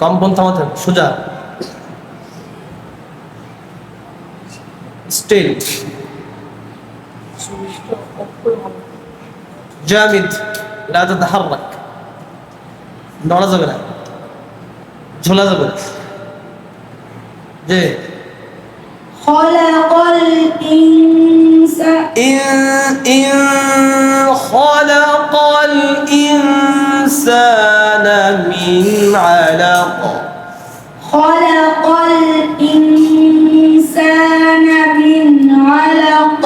কম্পন থামাতে হবে, সোজা স্টিল জামিদ লা তাতাহাররাক, নড়া যাবে না, ঝোলা যাবে না। যে خلق الإنسان خلق الإنسان من علق خلق الإنسان من علق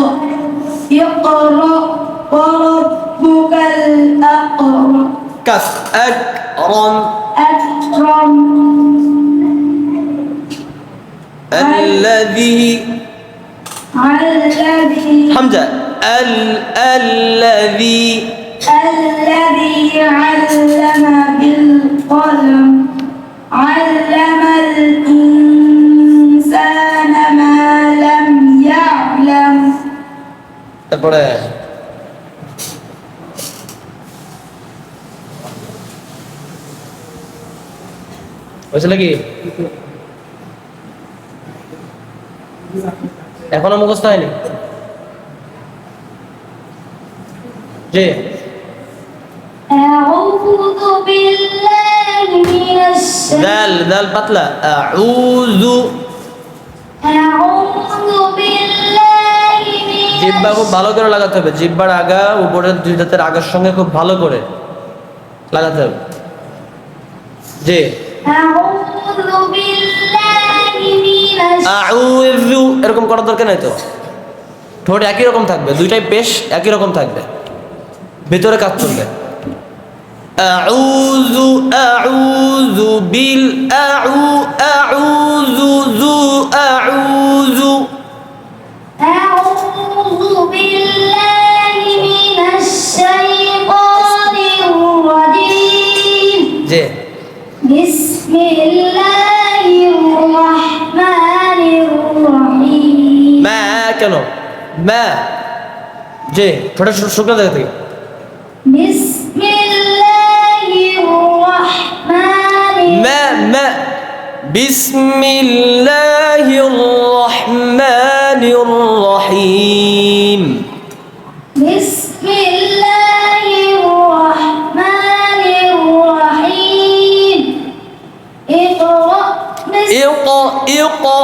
اقرأ وربك الأكرم كف أكرم أكرم الذي حمزة الذي علم بالقلم علم الإنسان ما لم يعلم তারপরে হয়েছিল কি এখনো মুখস্থ হয়নি? যে أعوذ بالله من الشيطان দাল পাতলা আউযু, أعوذ بالله من জিহ্বা খুব ভালো করে লাগাতে হবে, জিহ্বার আগা উপরের দুই দাঁতের আগার সঙ্গে খুব ভালো করে লাগাতে হবে। যে أعوذ بالله من আউযু এরকম করার দরকার নাই তো, ঠোঁট একই রকম থাকবে, দুইটাই পেশ একই রকম থাকবে, ভেতরে কাজ চলবে। আউযু আউযু বিল আউযু যু আউযু أعوذ بالله من الشيطان الرجيم যে بسم الله الرحمن الرحيم মা কেন মা, যে ঠোঁটের শুকনো জায়গা থেকে بسم الله الرحمن মা মা বিসমিল্লাহির রহমানির রহিম بسم الله الرحمن الرحيم اقرأ اقرأ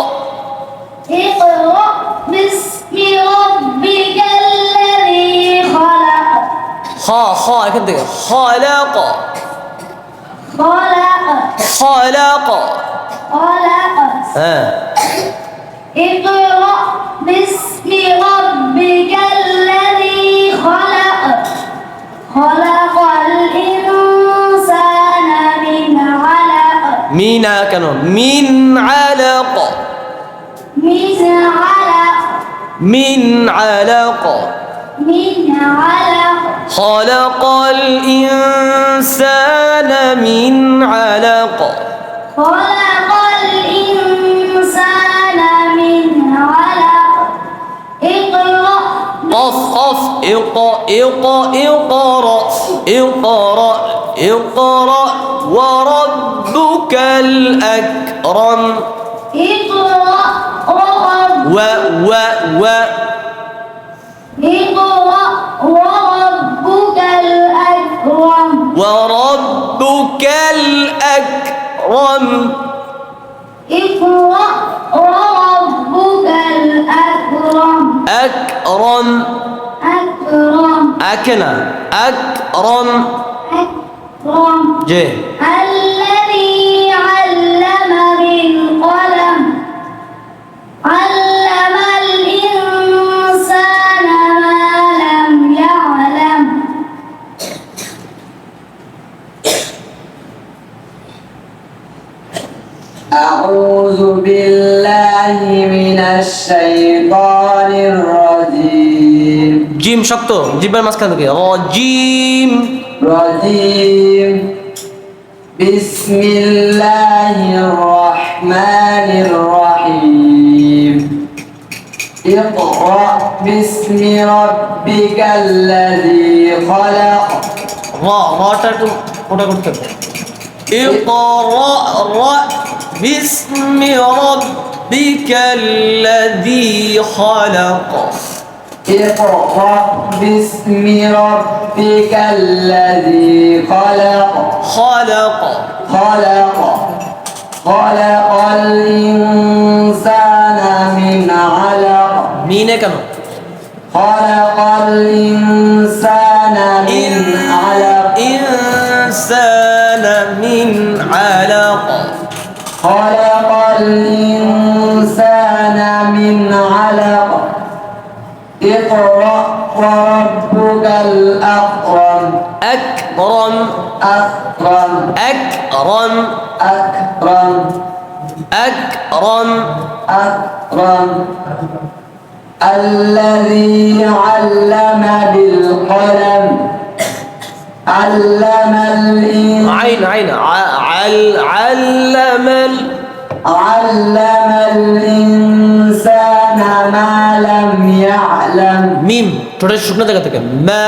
اقرأ باسم ربك الذي خلق خا এখান থেকে خلق خلق خلق خلق হ্যাঁ اقرأ باسم ربك الذي خلق خلق الإنسان من علق মিনা কেন মিন আলাক من علق من علق من علق خلق الإنسان من علق خلق الإنسان من علق اقرأ قف قف اقرأ اقرأ وربك الأكرم اقرأ و اقرأ وربك الأكرم وربك الأكرم اقرأ وربك الأكرم أكرم أكرم أكنا أكرم أكرم جي الذي علم بالقلم علم الإنسان ما لم يعلم أعوذ بالله من الشيطان الرجيم জিম শক্ত জিবের মাঝখান থেকে জিম رجيم بسم الله الرحمن الرحيم اقرأ باسم ربك الذي خلق রাটা একটু ওটা করতে হবে اقرأ باسم ربك الذي خلق اقرأ باسم ربك الذي خلق خلق خلق خلق الإنسان من علق মিনে কেন خلق الإنسان من علق إنسان من علق خلق الإنسان من علق اقرأ وربك الأكرم أكرم أكرم أكرم أكرم أكرم أكرم الذي علم بالقلم علم الإنسان عين علم علم الإنسان ما لم يعلم ميم ছোট শুকনো জায়গা থেকে মা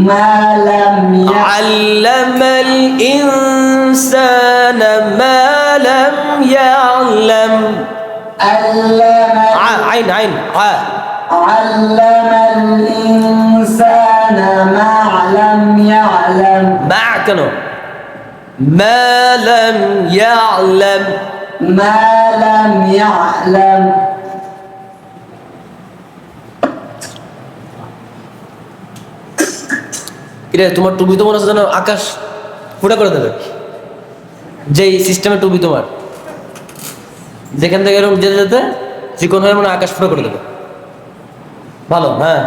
ما لم يعلم علم الإنسان ما لم يعلم علم عين علم الإنسان ما لم يعلم مع كنو ما لم يعلم ما لم يعلم এটা তোমার টুপি তো মনে হচ্ছে যেন আকাশ ফুটা করে দেবে যেই সিস্টেমে টুপি তোমার যেখান থেকে এরকম যেতে যেতে চিকন হয়ে মনে হয় আকাশ ফুটা করে দেবে ভালো হ্যাঁ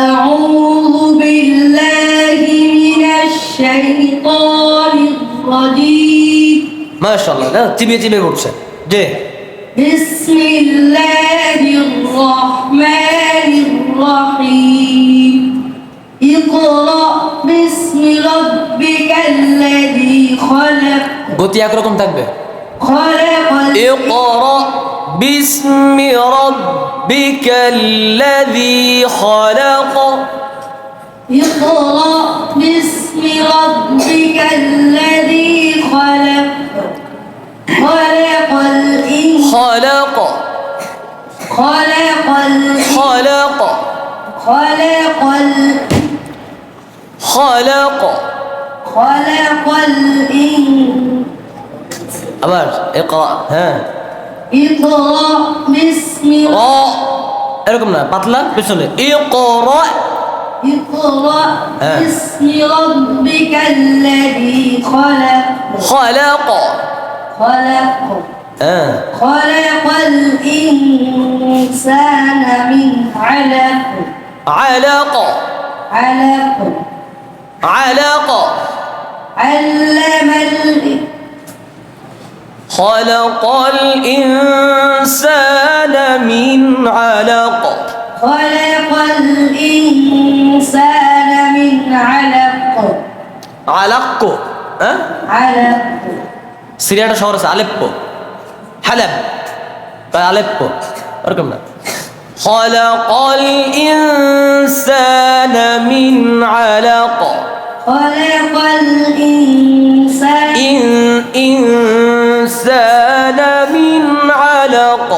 أعوذ بالله من الشيطان الرجيم মাশাআল্লাহ না চিবিয়ে চিবিয়ে পড়ছে যে بسم الله الرحمن الرحيم اقرأ باسم ربك الذي خلق গতি একরকম থাকবে خلق اقرأ باسم ربك الذي خلق اقرأ باسم ربك الذي خلق خلق خلق خلق خلق خلق خلق خلق আবার اقرأ হ্যাঁ اقرأ باسم রা এরকম না পাতলা পেছনে اقرأ اقرأ باسم ربك الذي خلق خلق خلق হ্যাঁ خلق الإنسان من علق علق علق علق علم خلق الإنسان من علق خلق الإنسان من علق علق হ্যাঁ علق সিরিয়াটা শহর আছে আলেপ্পো হালাব তাই আলেপ্পো ওরকম না خلق الإنسان من علق خلق الإنسان إنسان من علق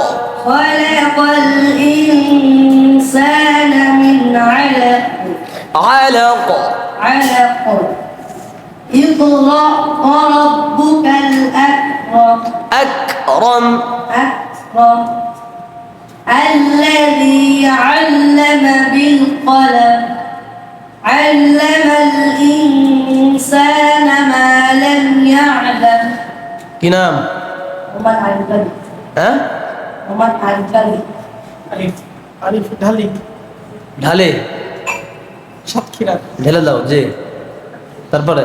خلق الإنسان من علق علق علق اقرأ وربك الأكرم أكرم أكرم الذي علم بالقلم علم الإنسان ما لم يعلم কি নাম ومن علمني হ্যাঁ ومن علمني আলিফ আলিফ ঢালি ঢালে সাতক্ষীরা ঢেলে দাও যে তারপরে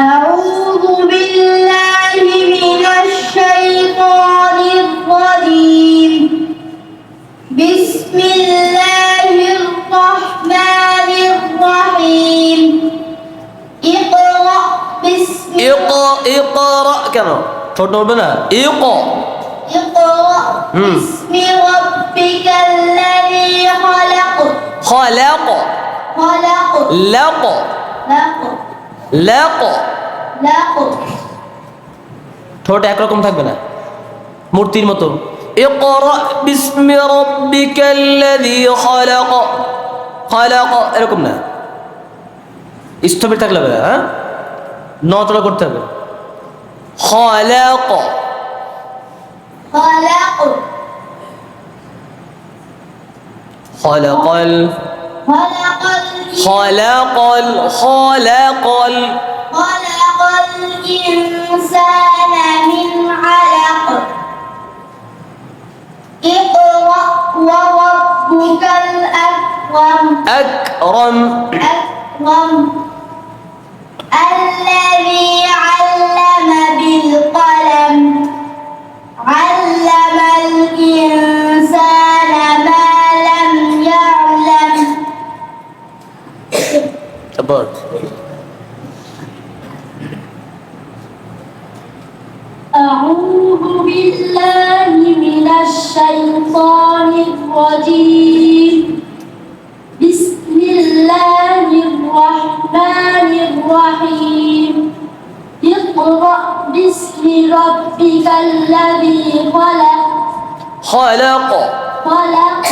أعوذ بالله من الشيطان الرجيم بسم الله الرحمن الرحيم اقرأ باسم ইকরা কেন ছোট হবে না ইক اقرأ اقرأ باسم ربك الذي خلق خلق خلق لق لق لق لق ঠোঁট একরকম থাকবে না, মূর্তির মতো। ইকরা বিসমি রাব্বিকাল্লাযী খালাক, খালাক এরকম না, স্থবির থাকলে হবে, হ্যাঁ, নড়াচড়া করতে হবে। খালাক خلق খালাকাল خلق খালাকাল খালাকাল خلق الإنسان من علق اقرأ وربك الأكرم আকরাম أكرم الذي علم بالقلم علم الإنسان ما لم يعلم তারপর أعوذ بالله من الشيطان الرجيم بسم الله الرحمن الرحيم اقرأ باسم ربك الذي خلق خلق خلق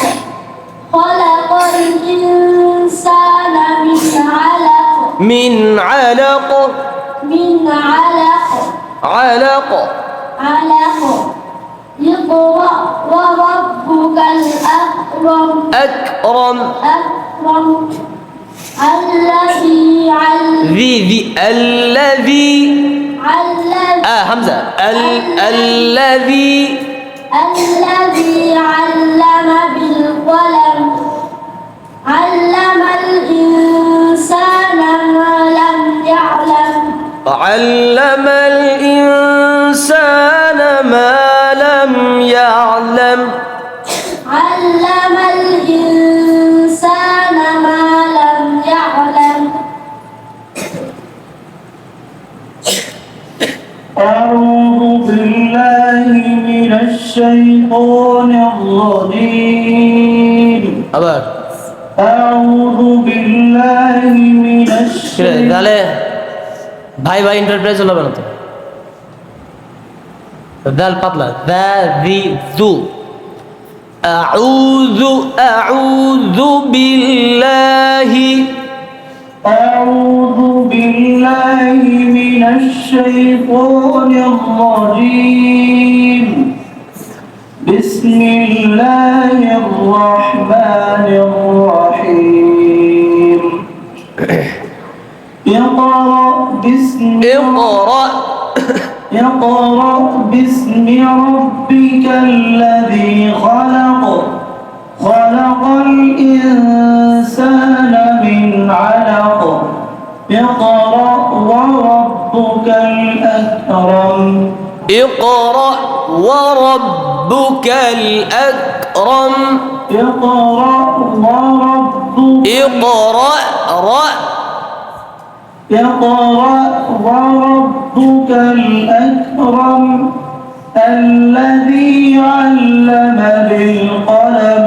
خلق الإنسان من علق من علق من علق علق علق اقرأ وربك الأكرم أكرم أكرم الذي علم ذي الذي علم همزة الذي الذي علم بالقلم علم الإنسان ما لم يعلم علم الإنسان ما لم يعلم علم الإنسان ما لم يعلم أعوذ بالله من الشيطان الرجيم আবার أعوذ بالله من الشيطان তাহলে ভাই ভাই ইন্টারপ্রাইজ হলো না তো, দাল পাতলা দা দি দু আউযু বিল্লাহি أعوذ بالله من الشيطان الرجيم بسم الله الرحمن الرحيم اقرأ باسم اقرأ اقرأ باسم ربك الذي خلق خلق الإنسان من علق اقرأ وربك الأكرم اقرأ وربك الأكرم اقرأ وربك اقرأ اقرأ وربك الأكرم الذي علم بالقلم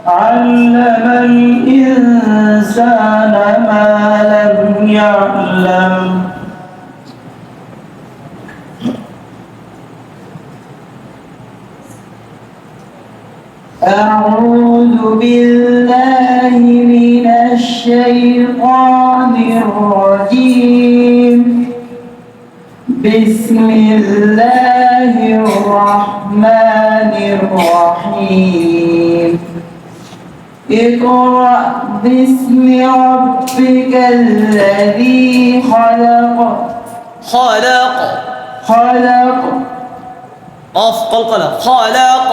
علم الإنسان ما لم يعلم أعوذ بالله من الشيطان الرجيم بسم الله الرحمن الرحيم اقرأ باسم ربك الذي خلق خلق خلق قاف قلقلة خلق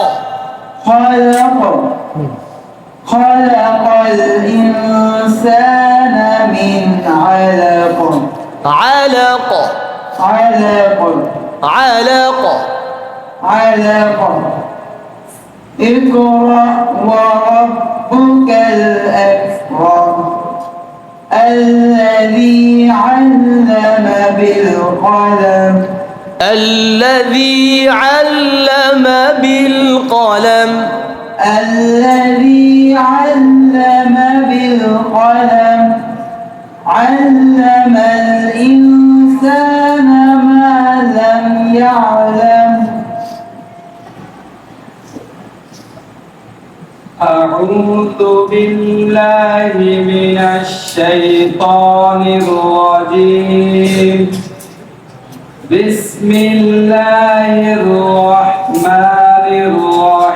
خلق خلق الإنسان من علق علق علق علق علق اقرأ وربك الأكرم الذي علم بالقلم الذي علم بالقلم الذي علم بالقلم علم الإنسان ما لم يعلم أعوذ بالله من الشيطان الرجيم بسم الله الرحمن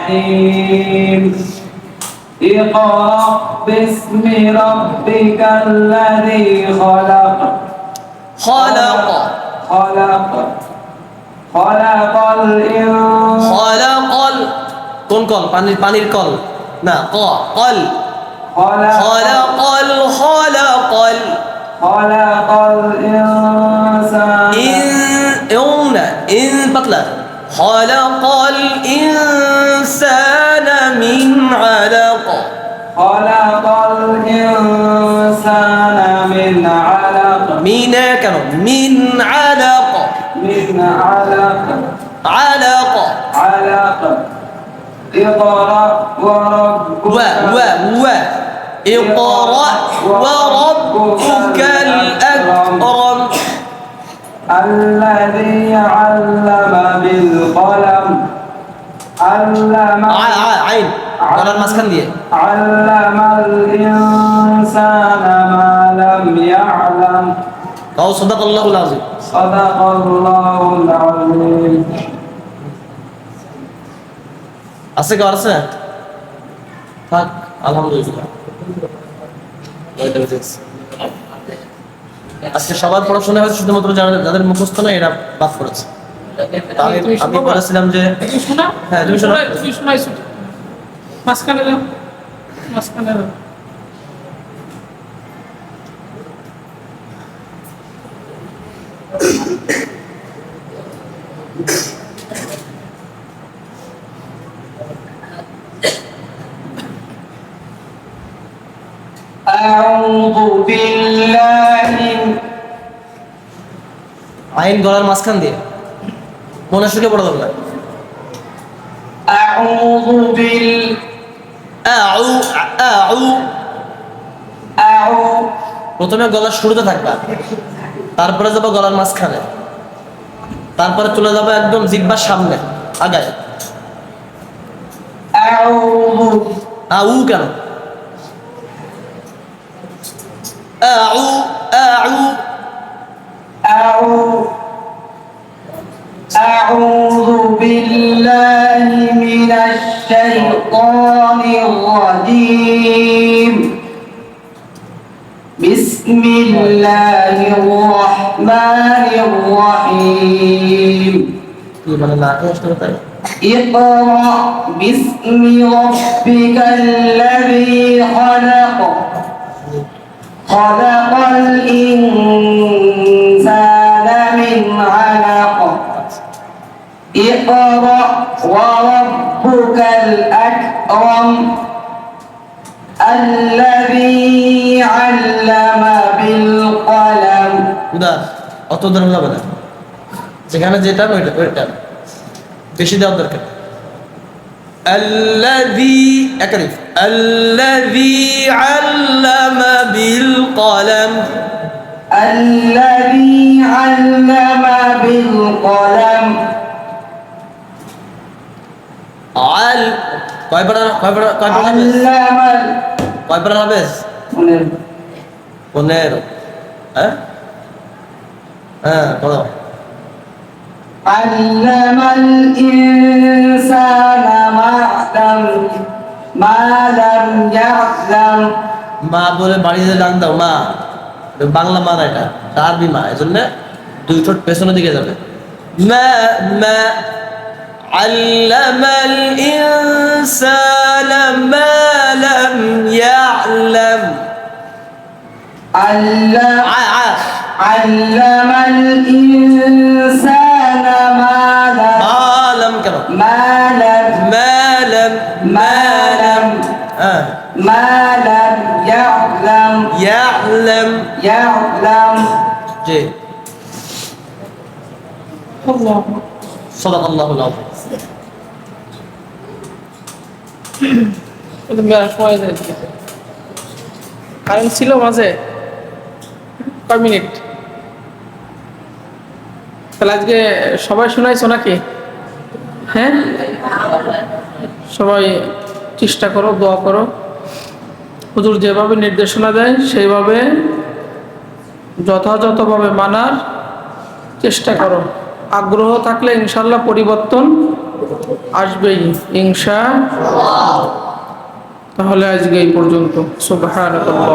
الرحيم اقرأ باسم ربك الذي خلق خلق خلق خلق الإنسان خلق কোন কল পানির কল না কল خلق الخلق خلق الإنسان إن بطلة خلق الإنسان من علق خلق الإنسان من علق من كانوا من علق من علق علق علق اقرأ وربك اقرأ وربك الأكرم الذي علم بالقلم علم عين গলার মাঝখান দিয়ে علم الإنسان ما لم يعلم أو صدق الله العظيم صدق الله العظيم আছে কি আছে থাক আলহামদুলিল্লাহ আজকে সবার পড়াশোনা হয়েছে শুধুমাত্র যাদের মুখস্থ নয় এরা বাদ করেছে আমি বলেছিলাম যে হ্যাঁ তুমি শোনো তুমি শোনাইছো মাঝখানে যাও মাঝখানে যাও أعوذ بالله আইন গলার মাঝখান দিয়ে মনে শুনে পড়া দরকার أعوذ بال আউ আউ أعو প্রথমে গলার শুরুতে থাকবা তারপরে যাবো গলার মাঝখানে তারপরে চলে যাবো একদম জিহ্বার সামনে আগায় أعوذ আউ কেন আউ আউ أعو أعوذ بالله من الشيطان الرجيم بسم الله الرحمن الرحيم কি মানে না কষ্ট তাই اقرأ باسم ربك الذي خلق خلق الإنسان من علق اقرأ وربك الأكرم الذي علم بالقلم উদার অত দূর যাবে না যেখানে যেটা ওইটা বেশি দেওয়ার দরকার الذي أكرف الذي علم بالقلم الذي علم بالقلم আল কয়বার علم কয়বার হবে 15 হ্যাঁ হ্যাঁ বলো علم الإنسان ما لم يعلم মা বলে বাড়িতে ডাক দাও মা বাংলা মা না এটা আরবি মা এজন্য দুই ঠোঁট পেছনের দিকে যাবে মা মা علم الإنسان ما لم يعلم علم الإنسان ما لم كذا ما لم يعلم يعلم جي সাদাকাল্লাহুল আযীম। কারেন্ট ছিল মাঝে কয় মিনিট? তাহলে আজকে সবাই শোনাইছো নাকি? হ্যাঁ, সবাই চেষ্টা করো, দোয়া করো, হুজুর যেভাবে নির্দেশনা দেয় সেইভাবে যথাযথভাবে মানার চেষ্টা করো। আগ্রহ থাকলে ইনশাল্লাহ পরিবর্তন আসবেই ইনশাআল্লাহ। তাহলে আজকে এই পর্যন্ত। সুবহানাল্লাহ।